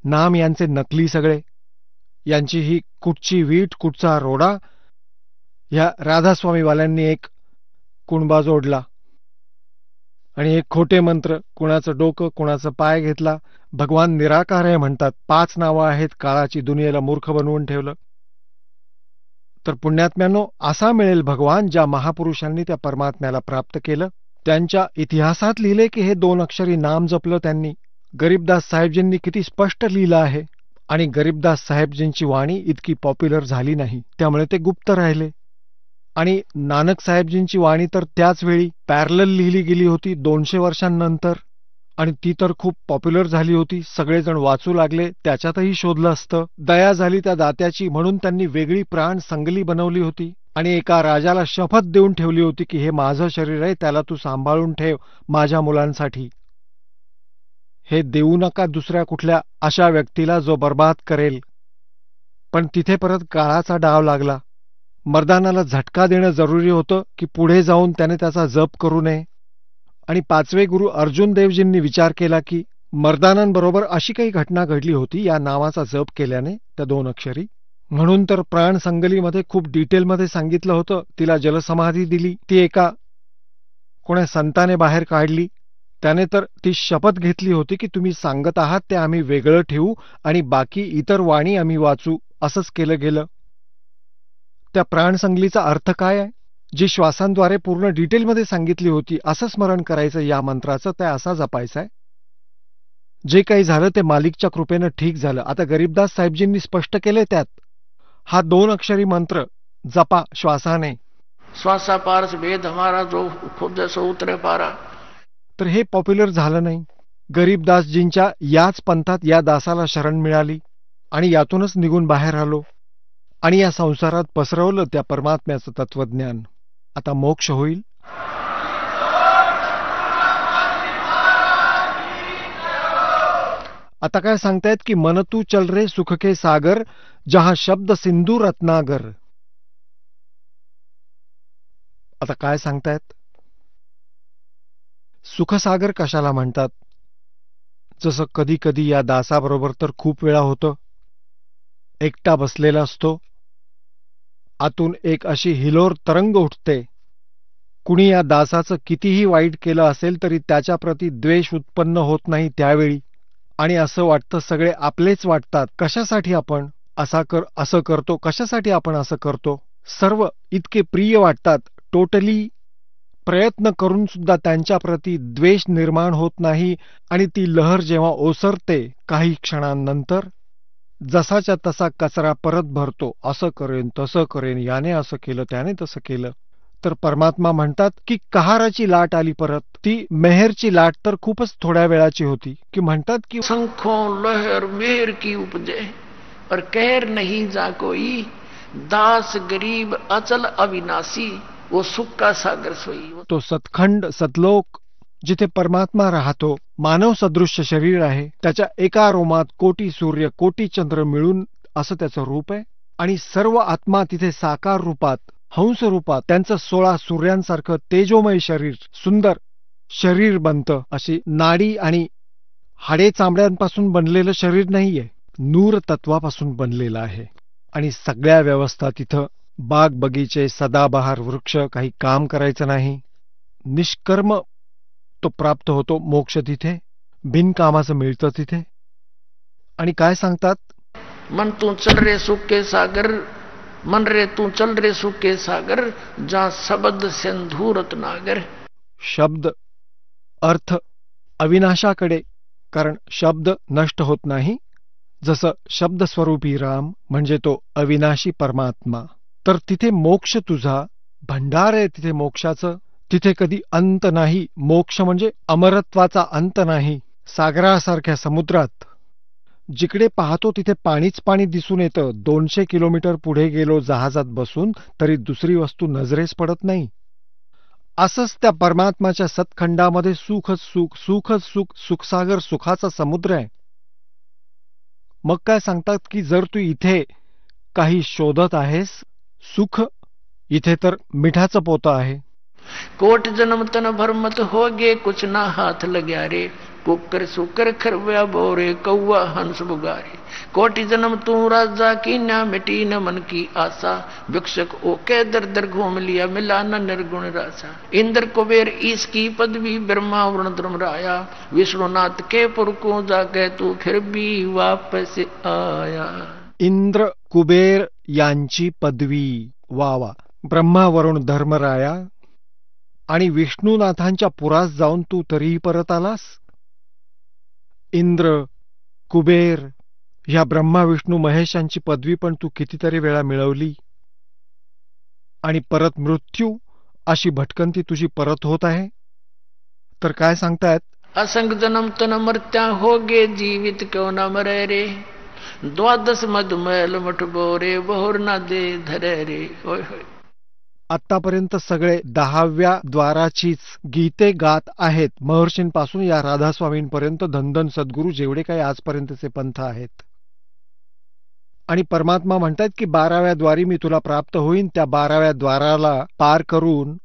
नाम यांचे नकली सगळे. यांची ही कुठची वीट कुठचा रोडा, ह्या राधास्वामीवाल्यांनी एक कुणबा जोडला आणि एक खोटे मंत्र, कुणाचं डोकं कुणाचं पाय घेतला. भगवान निराकार आहे म्हणतात, 5 नावं आहेत, काळाची दुनियेला मूर्ख बनवून ठेवलं. तर पुण्यात्म्यांनो, असा मिळेल भगवान ज्या महापुरुषांनी त्या परमात्म्याला प्राप्त केलं. त्यांच्या इतिहासात लिहिले की हे 2 अक्षरी नाम जपलं त्यांनी. गरीबदास साहेबजींनी किती स्पष्ट लिहिलं आहे. आणि गरीबदास साहेबजींची वाणी इतकी पॉप्युलर झाली नाही, त्यामुळे ते गुप्त राहिले. आणि नानक साहेबजींची वाणी तर त्याच वेळी पॅरलल लिहिली गेली होती 200 वर्षांनंतर, आणि ती तर खूप पॉप्युलर झाली होती, सगळेजण वाचू लागले. त्याच्यातही शोधलं असतं. दया झाली त्या दात्याची म्हणून त्यांनी वेगळी प्राण संगली बनवली होती आणि एका राजाला शपथ देऊन ठेवली होती की हे माझं शरीर आहे, त्याला तू सांभाळून ठेव माझ्या मुलांसाठी. हे देऊ नका दुसऱ्या कुठल्या अशा व्यक्तीला जो बर्बाद करेल. पण तिथे परत काळाचा डाव लागला. मर्दानाला झटका देणं जरुरी होतं की पुढे जाऊन त्याने त्याचा जप करू नये. आणि 5वे गुरु अर्जुन देवजींनी विचार केला की मर्दानांबरोबर अशी काही घटना घडली होती या नावाचा जप केल्याने, त्या 2 अक्षरी. म्हणून तर प्राण संगलीमध्ये खूप डिटेलमध्ये सांगितलं होतं. तिला जलसमाधी दिली, ती एका कोण्या संताने बाहेर काढली. त्याने तर ती शपथ घेतली होती की तुम्ही सांगत आहात ते आम्ही वेगळं ठेवू आणि बाकी इतर वाणी आम्ही वाचू. असंच केलं गेलं. त्या प्राणसंगलीचा अर्थ काय आहे, जी श्वासांद्वारे पूर्ण डिटेलमध्ये सांगितली होती. असं स्मरण करायचं या मंत्राचं, ते असा जपायचं आहे. जे काही झालं ते मालिकच्या कृपेनं ठीक झालं. आता गरीबदास साहेबजींनी स्पष्ट केले त्यात, हा 2 अक्षरी मंत्र जपा श्वासाने. श्वासा पारस वेद हमारा, जो खुद सो उतरे पारा. तर हे पॉप्युलर झालं नाही. गरीबदासजींच्या याच पंथात या दासाला शरण मिळाली आणि यातूनच निघून बाहेर आलो आणि या संसारात पसरवलं त्या परमात्म्याचं तत्वज्ञान. आता मोक्ष होईल. आता काय सांगतायत की मन तू चल रे सुख के सागर, जहां शब्द सिंधू रत्नागर. आता काय सांगतायत, सुखसागर कशाला म्हणतात. जसं कधी कधी या दासाबरोबर तर खूप वेळा होतं. एकटा बसलेला असतो, आतून एक अशी हिलोर तरंग उठते. कुणी या दासाचं कितीही वाईट केलं असेल तरी त्याच्याप्रती द्वेष उत्पन्न होत नाही त्यावेळी. आणि असं वाटतं सगळे आपलेच वाटतात. कशासाठी आपण असं करतो, कशासाठी आपण असं करतो. सर्व इतके प्रिय वाटतात. टोटली प्रयत्न करून सुद्धा त्यांच्याप्रती द्वेष निर्माण होत नाही. आणि ती लहर जेव्हा ओसरते काही क्षणांनंतर, जसाच्या तसा कचरा परत भरतो. असं करेन तसं करेन, याने असं केलं त्याने तसं केलं. तर परमात्मा म्हणतात की कहाराची लाट आली परत. ती मेहरची लाट तर खूपच थोड्या वेळाची होती. की म्हणतात की शंखों लहर मेहर की उपजे और कहर नहीं जा कोई, दास गरीब अचल अविनाशी, वो सुख का सागर सोई. तो सतखंड सतलोक जिथे परमात्मा राहतो, मानव सदृश्य शरीर आहे, त्याच्या एका रोमात कोटी सूर्य कोटी चंद्र मिळून असं त्याचं रूप आहे. आणि सर्व आत्मा तिथे साकार रूपात, हंस रूपात, त्यांचं 16 सूर्यांसारखं तेजोमय शरीर, सुंदर शरीर बनतं. अशी नाडी आणि हाडे चामड्यांपासून बनलेलं शरीर नाहीये, नूर तत्वापासून बनलेलं आहे. आणि सगळ्या व्यवस्था तिथं, बाग बगीचे, सदाबहार वृक्ष, काही काम करायचं नाही, निष्कर्म तो प्राप्त होतो. मोक्ष तिथे, बिनकामाचं मिळतं तिथे. आणि काय सांगतात, मन तू चल रे सुख के सागर, मन रे तू चल रे सुख के सागर, जहां शब्द सिंधू रत्नागर. शब्द अर्थ अविनाशाकडे, कारण शब्द नष्ट होत नाही. जसं शब्द स्वरूपी राम म्हणजे तो अविनाशी परमात्मा. तर तिथे मोक्ष तुझा भंडार आहे. तिथे मोक्षाचं, तिथे कधी अंत नाही. मोक्ष म्हणजे अमरत्वाचा अंत नाही. सागरासारख्या समुद्रात जिकडे पाहतो तिथे पाणीच पाणी दिसून येतं. 200 किलोमीटर पुढे गेलो जहाजात बसून तरी दुसरी वस्तू नजरेस पडत नाही. असंच त्या परमात्माच्या सतखंडामध्ये सुखच सुख, सुखच सुख, सुखसागर, सुखाचा समुद्र आहे. मग काय सांगतात की जर तू इथे काही शोधत आहेस सुख, इथे तर मिठाचं पोतं आहे. कोट जन्म तन भर मत होगे, कुछ ना हाथ लग्या रे, कुकर सुकर खरव्या बोरे कौआ हंस बुगारे। कोटि जन्म तू राजा की ना मिटी न मन की आशा, भिक्षक ओके दर दर घूम लिया मिला न निर्गुण रासा। इंद्र कुबेर इसकी पदवी ब्रह्मा वरुण धर्मराया, विष्णुनाथ के पुर को जाके तू फिर भी वापस आया। इंद्र कुबेर यांची पदवी, वा वा, ब्रह्मा वरुण धर्मराया आणि विष्णुनाथांच्या पुरास जाऊन तू तरीही परत आलास। इंद्र कुबेर ह्या ब्रह्मा विष्णू महेशांची पदवी पण तू कितीतरी वेळा मिळवली, आणि परत मृत्यू अशी भटकंती तुझी परत होत आहे। तर काय सांगतायत? असंग जन्म तन मर्त्या होगे जीवित क्यों न मरे रे, द्वादश मधुमैल मठ बोरे बहुर ना दे धरे रे। होय होय, आतापर्यंत सगळे 10व्या द्वाराचीच गीते गात आहेत, महर्षींपासून या राधास्वामींपर्यंत धनधन सद्गुरू जेवढे काही आजपर्यंतचे पंथ आहेत। आणि परमात्मा म्हणतात की 12व्या द्वारी मी तुला प्राप्त होईन, त्या 12व्या द्वाराला पार करून।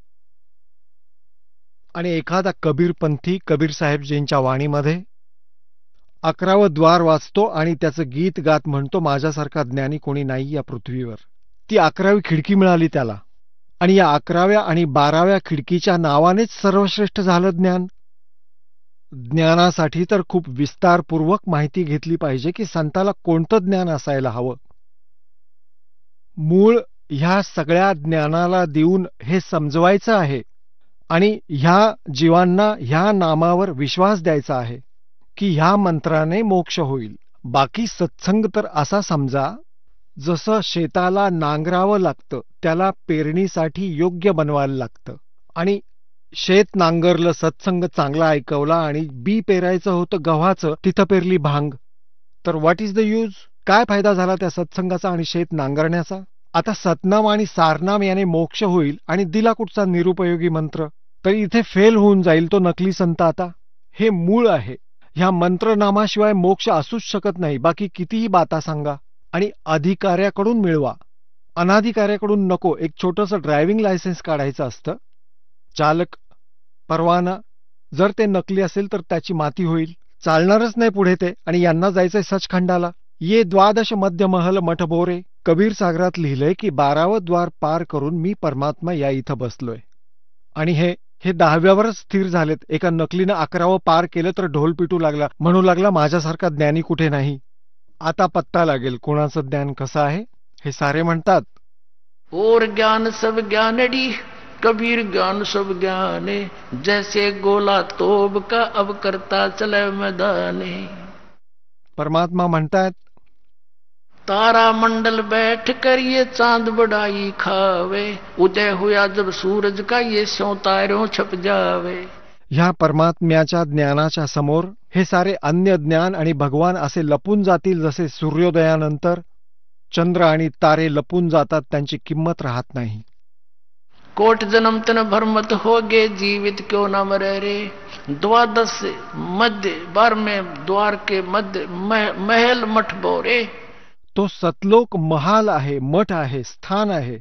आणि एखादा कबीरपंथी कबीर साहेबजींच्या वाणीमध्ये 11वं द्वार वाचतो आणि त्याचं गीत गात म्हणतो, माझ्यासारखा ज्ञानी कोणी नाही या पृथ्वीवर। ती 11वी खिडकी मिळाली त्याला, आणि या 11व्या आणि 12व्या खिडकीच्या नावानेच सर्वश्रेष्ठ झालं ज्ञान। ज्ञानासाठी तर खूप विस्तारपूर्वक माहिती घेतली पाहिजे की संताला कोणतं ज्ञान असायला हवं। मूळ ह्या सगळ्या ज्ञानाला देऊन हे समजवायचं आहे आणि ह्या जीवांना ह्या नामावर विश्वास द्यायचा आहे की ह्या मंत्राने मोक्ष होईल। बाकी सत्संग तर असा समजा जसं शेताला नांगरावं लागतं, त्याला पेरणीसाठी योग्य बनवायला लागतं, आणि शेत नांगरलं, सत्संग चांगला ऐकवला आणि बी पेरायचं होतं गव्हाचं, तिथं पेरली भांग, तर व्हॉट इज द यूज? काय फायदा झाला त्या सत्संगाचा आणि शेत नांगरण्याचा? आता सतनाम आणि सारनाम याने मोक्ष होईल आणि दिला कुठचा निरुपयोगी मंत्र, तर इथे फेल होऊन जाईल तो नकली संत। आता हे मूळ आहे, ह्या मंत्रनामाशिवाय मोक्ष असूच शकत नाही। बाकी कितीही बाता सांगा आणि अधिकाऱ्याकडून मिळवा, अनाधिकाऱ्याकडून नको। एक छोटंसं ड्रायव्हिंग लायसन्स काढायचं असतं, चालक परवाना, जर ते नकली असेल तर त्याची माती होईल, चालणारच नाही पुढे ते, आणि यांना जायचंय सचखंडाला। ये द्वादश मध्य महल मठ बोरे, कबीर सागरात लिहिलंय की 12वं द्वार पार करून मी परमात्मा या इथं बसलोय, आणि हे 10व्यावरच स्थिर झालेत। एका नकलीनं 11वं पार केलं तर ढोल पिटू लागला, म्हणू लागला माझ्यासारखा ज्ञानी कुठे नाही। आता पत्ता लागेल कोणाचं ज्ञान कसं आहे। हे सारे म्हणतात, और ज्ञान सब ज्ञानड़ी, कबीर ज्ञान सब ज्ञाने, जैसे गोला तोब का अब करता चले मैदाने। परमात्मा म्हणतात, तारा मंडल बैठ कर ये चांद बढ़ाई खावे, उदय हुआ जब सूरज का ये सौ तारों छप जावे। ह्या परमात्म्याच्या ज्ञानाच्या समोर हे सारे अन्य ज्ञान आणि भगवान असे लपून जातील, जसे सूर्योदयानंतर चंद्र आणि तारे लपून जातात, त्यांची किंमत राहत नाही। कोट जन्म तन भरमत होगे जीवित क्यों न मरे रे, द्वादश मध्य 12वें द्वार के मध्य महल मठ बोरे। तो सतलोक महाल आहे, मठ आहे, स्थान आहे,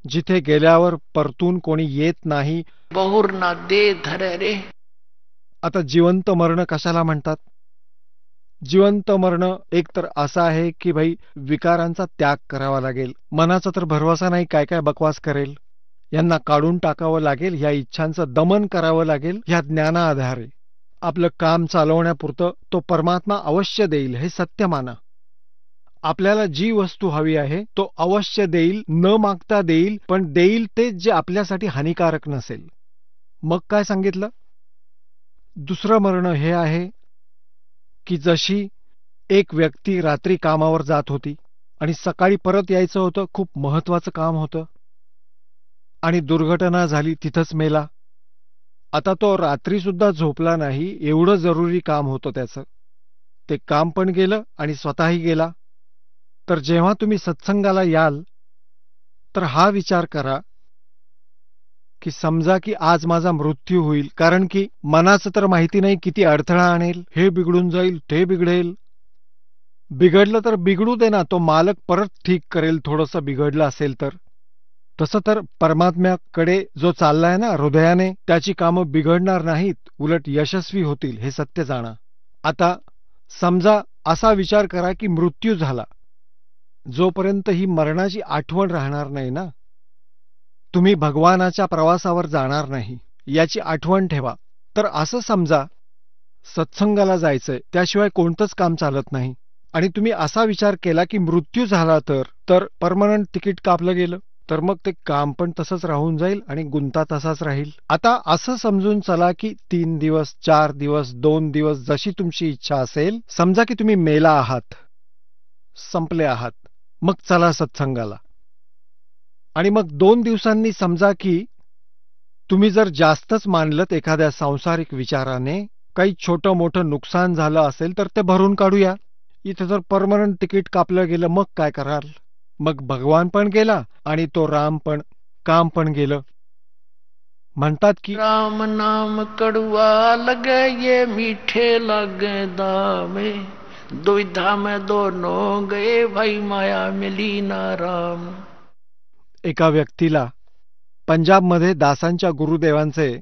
जिथे गेल्यावर परतून कोणी येत नाही, बहुर ना दे धरे रे। आता जिवंत मरण कशाला म्हणतात? जिवंत मरण एक तर असं आहे की भाई विकारांचा त्याग करावा लागेल, मनाचा तर भरवसा नाही, काय काय बकवास करेल, यांना काढून टाकावं लागेल, ह्या इच्छांचं दमन करावं लागेल। ह्या ज्ञानाआधारे आपलं काम चालवण्यापुरतं तो परमात्मा अवश्य देईल, हे सत्य माना। आपल्याला जी वस्तू हवी आहे तो अवश्य देईल, न मागता देईल, पण देईल ते जे आपल्यासाठी हानिकारक नसेल। मग काय सांगितलं? दुसरं मरण हे आहे की जशी एक व्यक्ती रात्री कामावर जात होती आणि सकाळी परत यायचं होतं, खूप महत्वाचं काम होतं, आणि दुर्घटना झाली, तिथंच मेला। आता तो रात्री सुद्धा झोपला नाही, एवढं जरुरी काम होतं त्याचं, ते काम पण गेलं आणि स्वतःही गेला। तर जेव्हा तुम्ही सत्संगाला याल तर हा विचार करा की समजा की आज माझा मृत्यू होईल, कारण की मनाचं तर माहिती नाही किती अडथळा आणेल, हे बिघडून जाईल, ते बिघडेल। बिघडलं तर बिघडू दे ना, तो मालक परत ठीक करेल थोडंसं बिघडलं असेल तर। तसं तर परमात्म्याकडे जो चाललाय ना हृदयाने, त्याची कामं बिघडणार नाहीत, उलट यशस्वी होतील, हे सत्य जाणा. आता समजा असा विचार करा की मृत्यू झाला, जोपर्यंत ही मरणाची आठवण राहणार नाही ना, तुम्ही भगवानाच्या प्रवासावर जाणार नाही याची आठवण ठेवा. तर असं समजा सत्संगाला जायचंय, त्याशिवाय कोणतंच काम चालत नाही, आणि तुम्ही असा विचार केला की मृत्यू झाला तर परमनंट तिकीट कापलं गेलं, तर मग ते काम पण तसंच राहून जाईल आणि गुंता तसाच राहील. आता असं समजून चला की 3 दिवस, 4 दिवस, 2 दिवस, जशी तुमची इच्छा असेल. समजा की तुम्ही मेला आहात, संपले आहात, मग चला सत्संगाला. आणि मग 2 दिवसांनी समजा की तुम्ही जर जास्तच मानलत एखाद्या सांसारिक विचाराने, काही छोटं मोठं नुकसान झालं असेल तर ते भरून काढूया. इथे जर परमनंट तिकीट कापलं गेलं, मग काय कराल? मग भगवान पण गेला आणि तो राम पण, काम पण गेलं. म्हणतात की राम नाम कड़वा लगे ये मीठे लगे दामे, दुविधा में दोनों गए भाई माया मिली ना राम. एका व्यक्तीला पंजाबमध्ये दासांच्या गुरुदेवांचे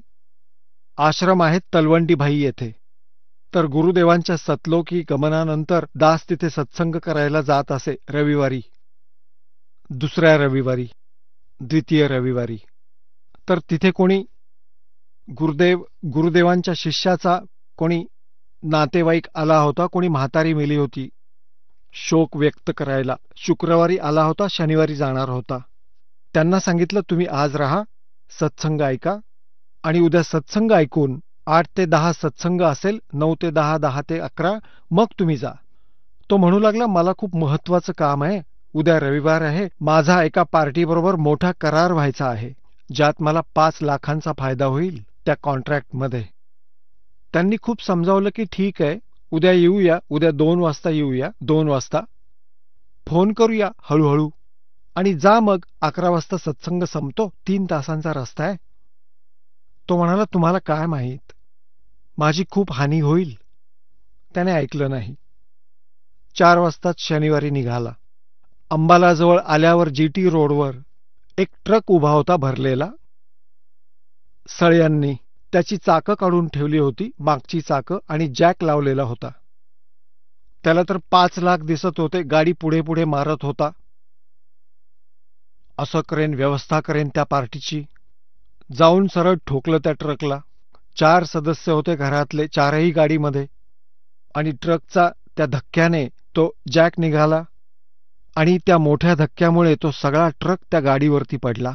आश्रम आहेत तलवंडी भाई येथे. तर गुरुदेवांच्या सतलोकी गमनानंतर दास तिथे सत्संग करायला जात असे रविवारी, दुसऱ्या रविवारी, द्वितीय रविवारी. तर तिथे कोणी गुरुदेवांच्या शिष्याचा कोणी नातेवाईक आला होता, कोणी म्हातारी मेली होती, शोक व्यक्त करायला. शुक्रवारी आला होता, शनिवारी जाणार होता. त्यांना सांगितलं तुम्ही आज राहा, सत्संग ऐका, आणि उद्या सत्संग ऐकून 8 ते 10 सत्संग असेल, 9 ते 10, 10 ते 11, मग तुम्ही जा. तो म्हणू लागला मला खूप महत्वाचं काम आहे, उद्या रविवार आहे, माझा एका पार्टीबरोबर मोठा करार व्हायचा आहे, ज्यात मला 5 लाखांचा फायदा होईल त्या कॉन्ट्रॅक्टमध्ये. त्यांनी खूप समजावलं की ठीक आहे, उद्या येऊया, उद्या 2 वाजता येऊया, 2 वाजता फोन करूया हळूहळू, आणि जा. मग 11 वाजता सत्संग संपतो, 3 तासांचा रस्ता आहे. तो म्हणाला तुम्हाला काय माहीत, माझी खूप हानी होईल. त्याने ऐकलं नाही. 4 वाजताच शनिवारी निघाला. अंबालाजवळ आल्यावर GT रोडवर एक ट्रक उभा होता भरलेला. सळ्यांनी त्याची चाकं काढून ठेवली होती, मागची चाकं, आणि जॅक लावलेला होता. त्याला तर 5 लाख दिसत होते. गाडी पुढे पुढे मारत होता. असं करेन, व्यवस्था करेन त्या पार्टीची. जाऊन सरळ ठोकलं त्या ट्रकला. 4 सदस्य होते घरातले, 4ही गाडीमध्ये, आणि ट्रकचा त्या धक्क्याने तो जॅक निघाला, आणि त्या मोठ्या धक्क्यामुळे तो सगळा ट्रक त्या गाडीवरती पडला.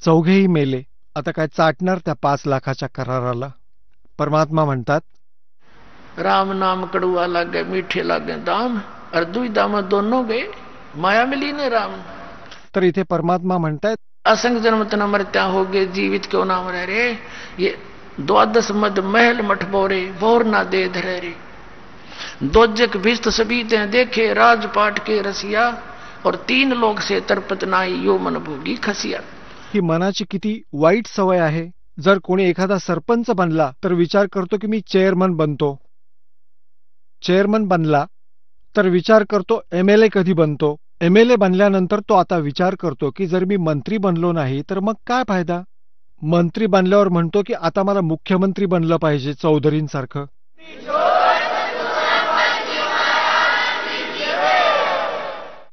4घेही मेले. आता काय चाटणार त्या 5 लाखाच्या कराराला. परमात्मा म्हणतात राम नाम कड़वा लागे मीठे लागे दाम, और दुविधा में दोनों गए माया मिली ने राम. तर इथे परमात्मा म्हणतायत असंग जन्मत न मरत्या हो गे जीवित क्यों नाम रह रे, ये 12 मद महल मठ बोरे बोर ना दे धरे रे. दोजक भिस्त सबीते देखे राजपाट के रसिया, और 3 लोग से तरपत नाई यो मन भोगी खसिया. ही मनाची किती वाईट सवय आहे. जर कोणी एखादा सरपंच बनला तर विचार करतो की मी चेअरमन बनतो. चेअरमन बनला तर विचार करतो MLA कधी बनतो. MLA बनल्यानंतर तो आता विचार करतो की जर मी मंत्री बनलो नाही तर मग काय फायदा. मंत्री बनल्यावर म्हणतो की आता मला मुख्यमंत्री बनलं पाहिजे चौधरींसारखं.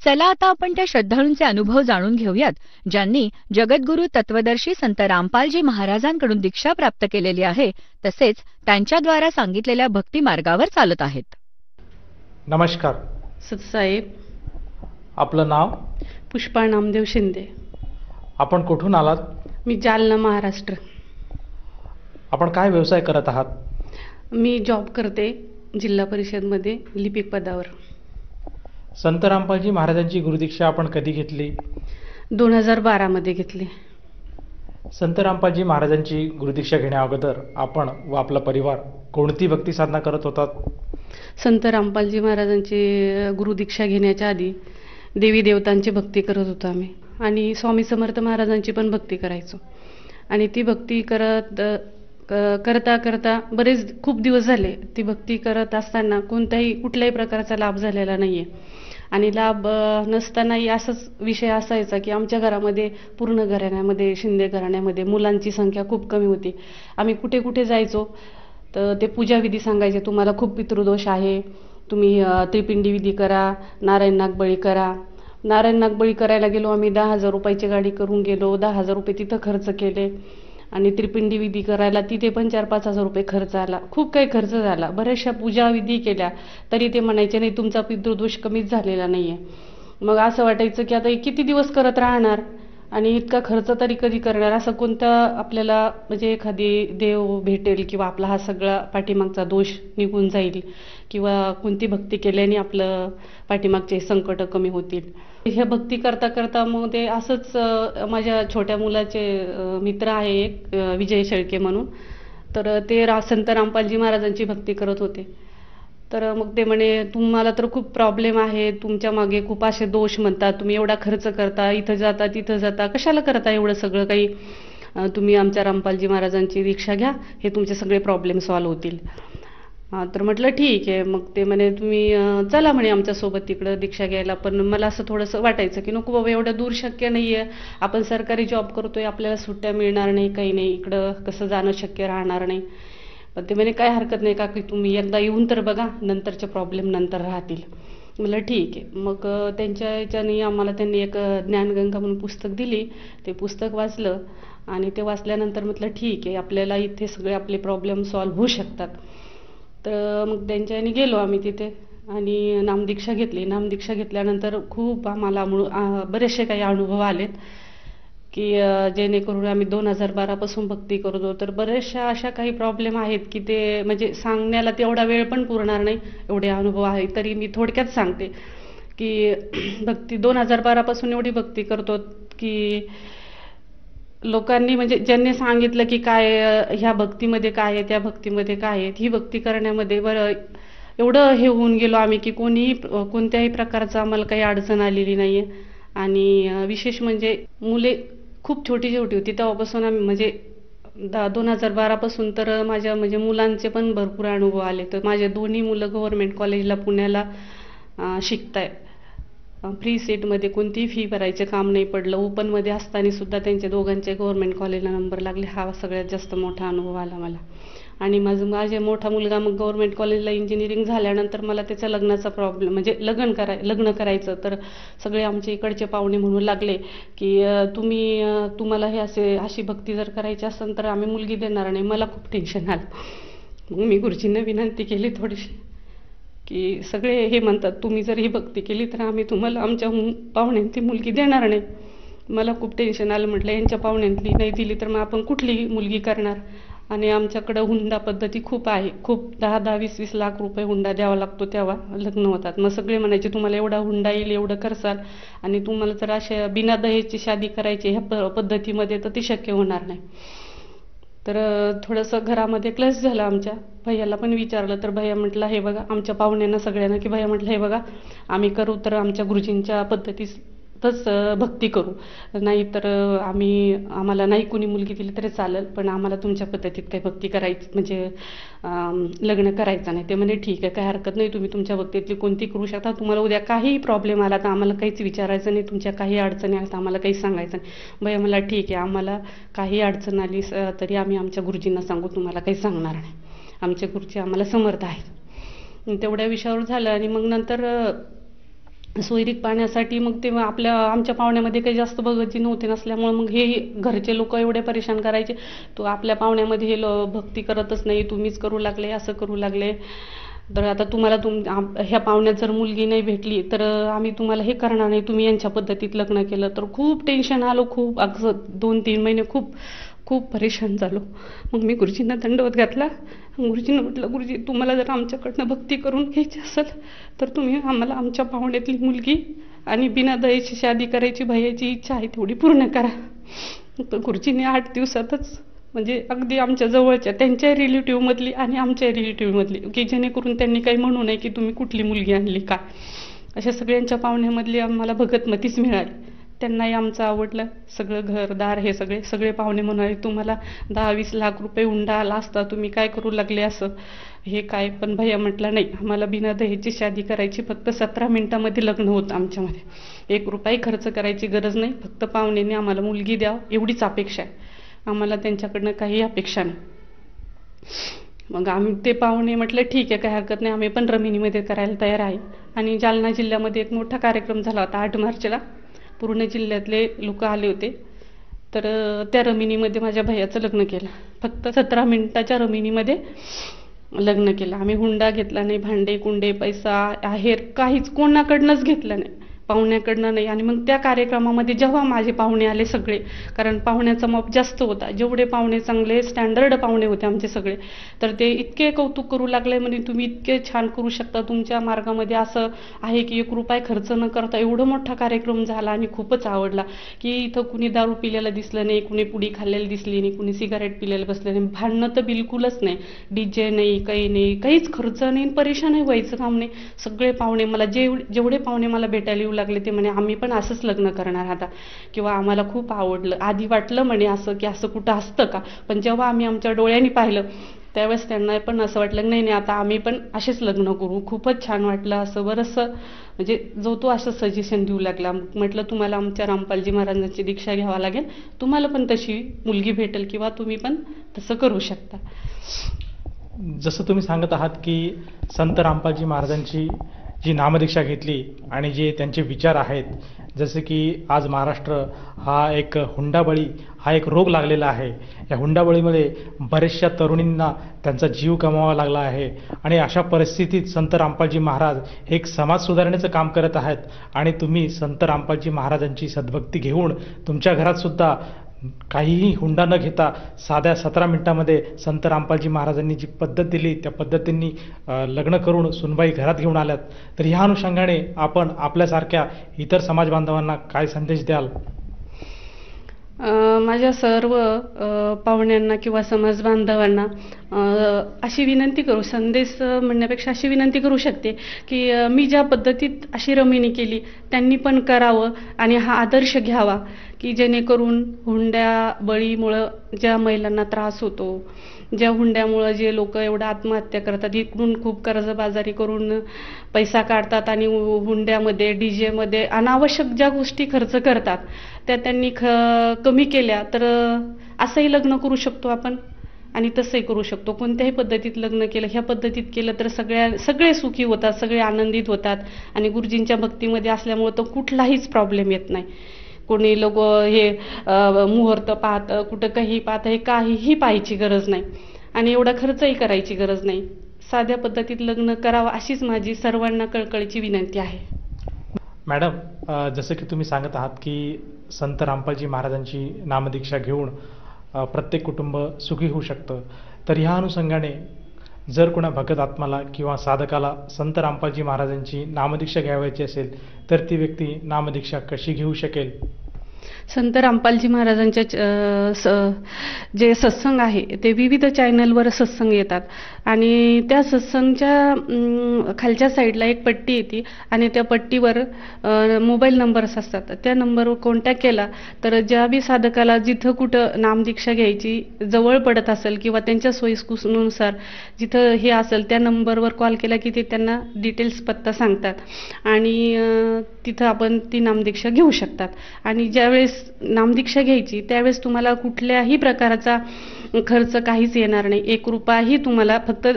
चला आता आपण त्या श्रद्धाळूंचे अनुभव जाणून घेऊयात, ज्यांनी जगद्गुरू तत्वदर्शी संत रामपालजी महाराजांकडून दीक्षा प्राप्त केलेली आहे, तसेच त्यांच्याद्वारा सांगितलेल्या भक्ती मार्गावर चालत आहेत. नमस्कार. सतसाहेब. आपलं नाव? पुष्पा नामदेव शिंदे. आपण कुठून आलात? मी जालना, महाराष्ट्र. आपण काय व्यवसाय करत आहात? मी जॉब करते जिल्हा परिषदमध्ये लिपिक पदावर. संत रामपालजी महाराजांची गुरुदीक्षा आपण कधी घेतली? 2012 मध्ये घेतली. संत रामपालजी महाराजांची गुरुदीक्षा घेण्या अगोदर आपण व आपला परिवार कोणती भक्ती साधना करत होतात? संत रामपालजी महाराजांची गुरुदीक्षा घेण्याच्या आधी देवी देवतांची भक्ती करत होतो आम्ही, आणि स्वामी समर्थ महाराजांची पण भक्ती करायचो. आणि ती भक्ती करता करता खूप दिवस झाले. ती भक्ती करत असताना कुठल्याही प्रकारचा लाभ झालेला नाहीये. आणि लाभ नसतानाही असाच विषय असायचा की आमच्या घरामध्ये पूर्ण घराण्यामध्ये शिंदे घराण्यामध्ये मुलांची संख्या खूप कमी होती. आम्ही कुठे कुठे जायचो तर ते पूजाविधी सांगायचे, तुम्हाला खूप पितृदोष आहे, तुम्ही त्रिपिंडी विधी करा, नारायण नागबळी करा. नारायण नागबळी करायला गेलो आम्ही, 10,000 रुपयाची गाडी करून गेलो, 10,000 रुपये तिथं खर्च केले. आणि त्रिपिंडी विधी करायला तिथे पण 4-5 हजार रुपये खर्च आला. खूप काही खर्च झाला. बऱ्याचशा पूजा विधी केल्या तरी ते म्हणायचे नाही तुमचा पितृदोष कमीच झालेला नाहीये. मग असं वाटायचं की आता किती दिवस करत राहणार आणि इतका खर्च तरी कधी करणार. असं कोणता आपल्याला म्हणजे एखादी देव भेटेल किंवा आपला हा सगळा पाठीमागचा दोष निघून जाईल किंवा कोणती भक्ती केल्याने आपलं पाठीमागचे संकट कमी होतील. ह्या भक्ती करता करता मग ते असंच माझ्या छोट्या मुलाचे मित्र आहे एक विजय शेळके म्हणून, तर ते संत रामपालजी महाराजांची भक्ती करत होते. तर मग ते म्हणे तुम्हाला तर खूप प्रॉब्लेम आहे, तुमच्या मागे खूप असे दोष म्हणतात, तुम्ही एवढा खर्च करता, इथं जाता तिथं जाता, कशाला करता एवढं सगळं काही, तुम्ही आमच्या रामपालजी महाराजांची दीक्षा घ्या, हे तुमचे सगळे प्रॉब्लेम सॉल्व्ह होतील. तर म्हटलं ठीक आहे. मग ते म्हणे तुम्ही चला म्हणे आमच्यासोबत तिकडं दीक्षा घ्यायला. पण मला असं थोडंसं वाटायचं की नको बाबा, एवढं दूर शक्य नाही आहे, आपण सरकारी जॉब करतोय, आपल्याला सुट्ट्या मिळणार नाही, काही नाही, इकडं कसं जाणं शक्य राहणार नाही. पण ते म्हणे काय हरकत नाही काकी, तुम्ही एकदा येऊन तर बघा, नंतरचे प्रॉब्लेम नंतर राहतील. म्हटलं ठीक आहे. मग त्यांच्या याच्याने आम्हाला त्यांनी एक ज्ञानगंगा म्हणून पुस्तक दिली, ते पुस्तक वाचलं आणि ते वाचल्यानंतर म्हटलं ठीक आहे, आपल्याला इथे सगळे आपले प्रॉब्लेम सॉल्व्ह होऊ शकतात. तर मग त्यांच्याने गेलो आम्ही तिथे आणि नामदीक्षा घेतली. नामदीक्षा घेतल्यानंतर खूप आम्हाला बरेचसे काही अनुभव आलेत की जेणेकरून आम्ही 2012 पासून भक्ती करतो. तर बऱ्याचशा अशा काही प्रॉब्लेम आहेत की ते म्हणजे सांगण्याला तेवढा वेळ पण पुरणार नाही, एवढे अनुभव आहेत. तरी मी थोडक्यात सांगते की भक्ती 2012 पासून एवढी भक्ती करतो की लोकांनी म्हणजे ज्यांनी सांगितलं की काय ह्या भक्तीमध्ये काय आहे, त्या भक्तीमध्ये काय आहे, ही भक्ती करण्यामध्ये बरं एवढं हे होऊन गेलो आम्ही की कोणत्याही प्रकारचं आम्हाला काही अडचण आलेली नाहीये. आणि विशेष म्हणजे मुले खूप छोटी होती तेव्हापासून आम्ही म्हणजे 2012 पासून तर माझ्या म्हणजे मुलांचे पण भरपूर अनुभव आले. तर माझे दोन्ही मुलं गव्हर्नमेंट कॉलेजला पुण्याला शिकतायत. फ्री सीटमध्ये कोणतीही फी भरायचं काम नाही पडलं. ओपनमध्ये असताना सुद्धा त्यांच्या दोघांचे गव्हर्नमेंट कॉलेजला नंबर लागले. हा सगळ्यात जास्त मोठा अनुभव आला मला. आणि माझा मोठा मुलगा मग गव्हर्नमेंट कॉलेजला इंजिनिअरिंग झाल्यानंतर मला त्याच्या लग्नाचा प्रॉब्लेम म्हणजे लग्न करायचं. तर सगळे आमचे इकडचे पाहुणे म्हणू लागले की तुम्हाला हे अशी भक्ती जर करायची असेल तर आम्ही मुलगी देणार नाही. मला खूप टेन्शन आलं. मग मी गुरुजींना विनंती केली थोडीशी की सगळे हे म्हणतात तुम्ही जर ही भक्ती केली तर आम्ही तुम्हाला आमच्या पाहुण्यांची मुलगी देणार नाही. मला खूप टेन्शन आलं. म्हटलं यांच्या पाहुण्यांतली नाही दिली तर मग आपण कुठली मुलगी करणार. आणि आमच्याकडं हुंडा पद्धती खूप आहे, खूप 10-20 लाख रुपये हुंडा द्यावा लागतो तेव्हा लग्न होतात. मग सगळे म्हणायचे तुम्हाला एवढा हुंडा येईल, एवढं करसाल आणि तुम्हाला जर अशा बिना दहेजची शादी करायची ह्या पद्धतीमध्ये तर ती शक्य होणार नाही. तर थोडंसं घरामध्ये क्लेश झाला. आमच्या भैयाला पण विचारलं तर भैया म्हटलं हे बघा, आमच्या पाहुण्यांना सगळ्यांना की भैया म्हटलं हे बघा आम्ही करू तर आमच्या गुरुजींच्या पद्धतीतच भक्ती करू, नाही तर आम्हाला नाही कुणी मुलगी दिली तरी चालेल, पण आम्हाला तुमच्या पद्धतीत काही भक्ती करायची म्हणजे लग्न करायचं नाही. ते म्हणे ठीक आहे, काही हरकत नाही, तुम्ही तुमच्या भक्तीतली कोणती करू शकता. तुम्हाला उद्या काही प्रॉब्लेम आला तर आम्हाला काहीच विचारायचं नाही, तुमच्या काही अडचणी आल्या तर आम्हाला काही सांगायचं नाही. भैया मला ठीक आहे, आम्हाला काही अडचण आली तरी आम्ही आमच्या गुरुजींना सांगू, तुम्हाला काही सांगणार नाही. आमचे गुरुजी आम्हाला समर्थ आहेत. तेवढ्या विषयावर झालं. आणि मग नंतर सोयरीक पाहण्यासाठी मग ते आमच्या पाहुण्यामध्ये काही जास्त भगतजी नव्हते नसल्यामुळे मग हे घरचे लोक एवढे परेशान करायचे, तो आपल्या पाहुण्यामध्ये हे भक्ती करतच नाही, तुम्हीच करू लागले, असं करू लागले. तर आता तुम्हाला ह्या पाहुण्यात जर मुलगी नाही भेटली तर आम्ही तुम्हाला हे करणार नाही, तुम्ही यांच्या पद्धतीत लग्न केलं. तर खूप टेन्शन आलो, खूप अगदी 2-3 महिने खूप परेशान झालो. मग मी गुरुजींना दंडवत घातला. गुरुजींना म्हटलं गुरुजी तुम्हाला जर आमच्याकडनं भक्ती करून घ्यायची असेल तर तुम्ही आम्हाला आमच्या पाहुण्यातली मुलगी आणि बिना दयेची शादी करायची भैयाची इच्छा आहे तेवढी पूर्ण करा. तर गुरुजींनी 8 दिवसातच म्हणजे अगदी आमच्या जवळच्या त्यांच्या रिलेटिव्हमधली आणि आमच्या रिलेटिव्हमधली की जेणेकरून त्यांनी काही म्हणू नये की तुम्ही कुठली मुलगी आणली काय, अशा सगळ्यांच्या पाहुण्यामधली आम्हाला भगतमतीच मिळाली. त्यांनाही आमचं आवडलं. सगळं घरदार हे सगळे पाहुणे म्हणाले, तुम्हाला 10-20 लाख रुपये हुंडा आला असता, तुम्ही काय करू लागले असं हे काय. पण भैया म्हटला नाही, आम्हाला बिना दहेजची शादी करायची, फक्त 17 मिनिटामध्ये लग्न होतं आमच्यामध्ये, 1 रुपया खर्च करायची गरज नाही, फक्त पाहुण्यांनी आम्हाला मुलगी द्यावं एवढीच अपेक्षा आहे, आम्हाला त्यांच्याकडनं काही अपेक्षा नाही. मग आम्ही ते पाहुणे म्हटलं ठीक आहे, काही हरकत नाही, आम्ही पण रमिनीमध्ये करायला तयार आहे. आणि जालना जिल्ह्यामध्ये एक मोठा कार्यक्रम झाला होता 8 मार्चला, पूर्ण जिल्ह्यातले लोक आले होते. तर त्या रमिनीमध्ये माझ्या भैयाचं लग्न केलं, फक्त 17 मिनिटाच्या रमिनीमध्ये लग्न केलं. आम्ही हुंडा घेतला नाही, भांडे कुंडे पैसा आहेर काहीच कोणाकडनंच घेतलं नाही, पाहुण्याकडनं नाही. आणि मग त्या कार्यक्रमामध्ये जेव्हा माझे पाहुणे आले सगळे, कारण पाहुण्याचा माप जास्त होता, जेवढे पाहुणे चांगले स्टँडर्ड पाहुणे होते आमचे सगळे, तर ते इतके कौतुक करू लागले, म्हणजे तुम्ही इतके छान करू शकता, तुमच्या मार्गामध्ये असं आहे की 1 रुपया खर्च न करता एवढा मोठा कार्यक्रम झाला. आणि खूपच आवडला की इथं कुणी दारू पिलेलं दिसलं नाही, कुणी पुडी खाल्लेली दिसली नाही, कुणी सिगारेट पिलेलं बसलं नाही, भांडणं तर बिलकुलच नाही, DJ नाही, काही नाही, काहीच खर्च नाही, परेशानही व्हायचं काम नाही. सगळे पाहुणे मला जेवढे पाहुणे मला भेटायला येऊ लागले ते म्हणे आम्ही पण असंच लग्न करणार आता, किंवा आम्हाला खूप आवडलं. आधी वाटलं म्हणे असं की असं कुठं असतं का, पण जेव्हा आम्ही आमच्या डोळ्यांनी पाहिलं त्यावेळेस त्यांना पण असं वाटलं नाही आता आम्ही पण असेच लग्न करू. खूपच छान वाटलं. असं बरंचसं म्हणजे जो तो असं सजेशन देऊ लागला. म्हटलं तुम्हाला आमच्या रामपालजी महाराजांची दीक्षा घ्यावा लागेल, तुम्हाला पण तशी मुलगी भेटेल किंवा तुम्ही पण तसं करू शकता. जसं तुम्ही सांगत आहात की संत रामपालजी महाराजांची जी नामदीक्षा घेतली आणि जे त्यांचे विचार आहेत, जसे की आज महाराष्ट्र हा एक हुंडाबळी हा एक रोग लागलेला आहे. या हुंडाबळीमुळे बऱ्याचशा तरुणींना त्यांचा जीव गमवावा लागला आहे. आणि अशा परिस्थितीत संत रामपालजी महाराज हे एक समाज सुधारण्याचं काम करत आहेत. आणि तुम्ही संत रामपालजी महाराजांची सद्भक्ती घेऊन तुमच्या घरात सुद्धा काहीही हुंडा न घेता साध्या 17 मिनिटांमध्ये संत रामपालजी महाराजांनी जी पद्धत दिली त्या पद्धतींनी लग्न करून सुनबाई घरात घेऊन आल्यात. तर ह्या अनुषंगाने आपण आपल्यासारख्या इतर समाज बांधवांना काय संदेश द्याल? माझ्या सर्व पाहुण्यांना किंवा समाज बांधवांना अशी विनंती करू, संदेश म्हणण्यापेक्षा अशी विनंती करू शकते की मी ज्या पद्धतीत अशी रमिनी केली त्यांनी पण करावं आणि हा आदर्श घ्यावा की जेणेकरून हुंड्याबळीमुळं ज्या महिलांना त्रास होतो, ज्या हुंड्यामुळं जे लोक एवढं आत्महत्या करतात, इकडून खूप कर्जबाजारी करून पैसा काढतात आणि हुंड्यामध्ये डीजेमध्ये अनावश्यक ज्या गोष्टी खर्च करतात त्या त्यांनी कमी केल्या तर असंही लग्न करू शकतो आपण आणि तसंही करू शकतो. कोणत्याही पद्धतीत लग्न केलं, ह्या पद्धतीत केलं तर सगळे सुखी होतात, सगळे आनंदित होतात. आणि गुरुजींच्या भक्तीमध्ये असल्यामुळं तर कुठलाहीच प्रॉब्लेम येत नाही. कोणी लोक हे मुहूर्त पाहतं, कुठं काही पाहतं, हे काहीही पाहायची गरज नाही आणि एवढा खर्चही करायची गरज नाही. साध्या पद्धतीत लग्न करावं अशीच माझी सर्वांना कळकळीची विनंती आहे. मॅडम, जसं की तुम्ही सांगत आहात की संत रामपालजी महाराजांची नामदीक्षा घेऊन प्रत्येक कुटुंब सुखी होऊ शकतं, तर ह्या अनुषंगाने जर कोणा भगत आत्माला किंवा साधकाला संत रामपालजी महाराजांची नामदीक्षा घ्यावयाची असेल तर ती व्यक्ती नामदीक्षा कशी घेऊ शकेल? संत रामपालजी महाराजांच्या जे सत्संग आहे ते विविध चॅनलवर सत्संग येतात आणि त्या सत्संगच्या खालच्या साईडला एक पट्टी येते आणि त्या पट्टीवर मोबाईल नंबर्स असतात. त्या नंबरवर कॉन्टॅक्ट केला तर ज्या बी साधकाला जिथं कुठं नामदीक्षा घ्यायची जवळ पडत असेल किंवा त्यांच्या सोयीनुसार जिथं हे असेल त्या नंबरवर कॉल केला की ते त्यांना डिटेल्स पत्ता सांगतात आणि तिथं आपण ती नामदीक्षा घेऊ शकतात. आणि ज्यावेळेस नामदीक्षा घ्यायची त्यावेळेस तुम्हाला कुठल्याही प्रकारचा खर्च काहीच येणार नाही. 1 रुपयाही तुम्हाला फक्त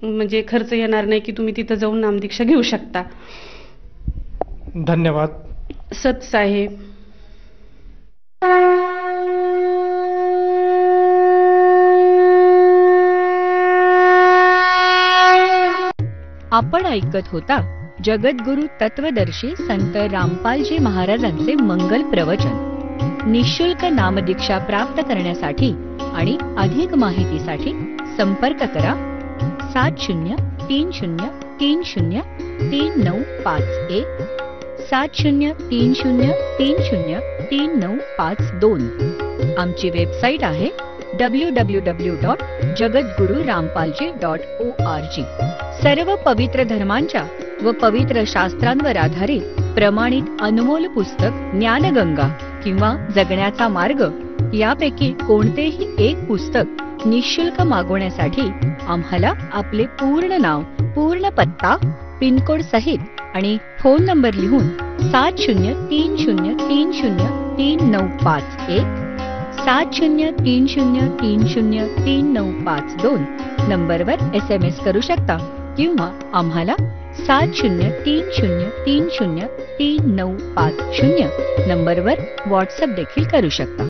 म्हणजे खर्च येणार नाही की तुम्ही तिथं जाऊन नामदीक्षा घेऊ शकता. धन्यवाद. सत साहेब. आपण ऐकत होता जगद्गुरु तत्वदर्शी संत रामपालजी महाराजांचे मंगल प्रवचन. निःशुल्क नामदीक्षा प्राप्त करण्यासाठी आणि अधिक माहितीसाठी संपर्क करा 7030303951 7030303952. आमची वेबसाईट आहे www.jagadgururampalji.org. सर्व पवित्र धर्मांच्या व पवित्र शास्त्रांवर आधारित प्रमाणित अनमोल पुस्तक ज्ञानगंगा किंवा जगण्याचा मार्ग यापैकी कोणतेही एक पुस्तक निःशुल्क मागवण्यासाठी आम्हाला आपले पूर्ण नाव, पूर्ण पत्ता, पिनकोड सहित आणि फोन नंबर लिहून 7030303951 7030303952 नंबरवर SMS करू शकता किंवा आम्हाला 7030303950 नंबरवर व्हॉट्सअप देखील करू शकता.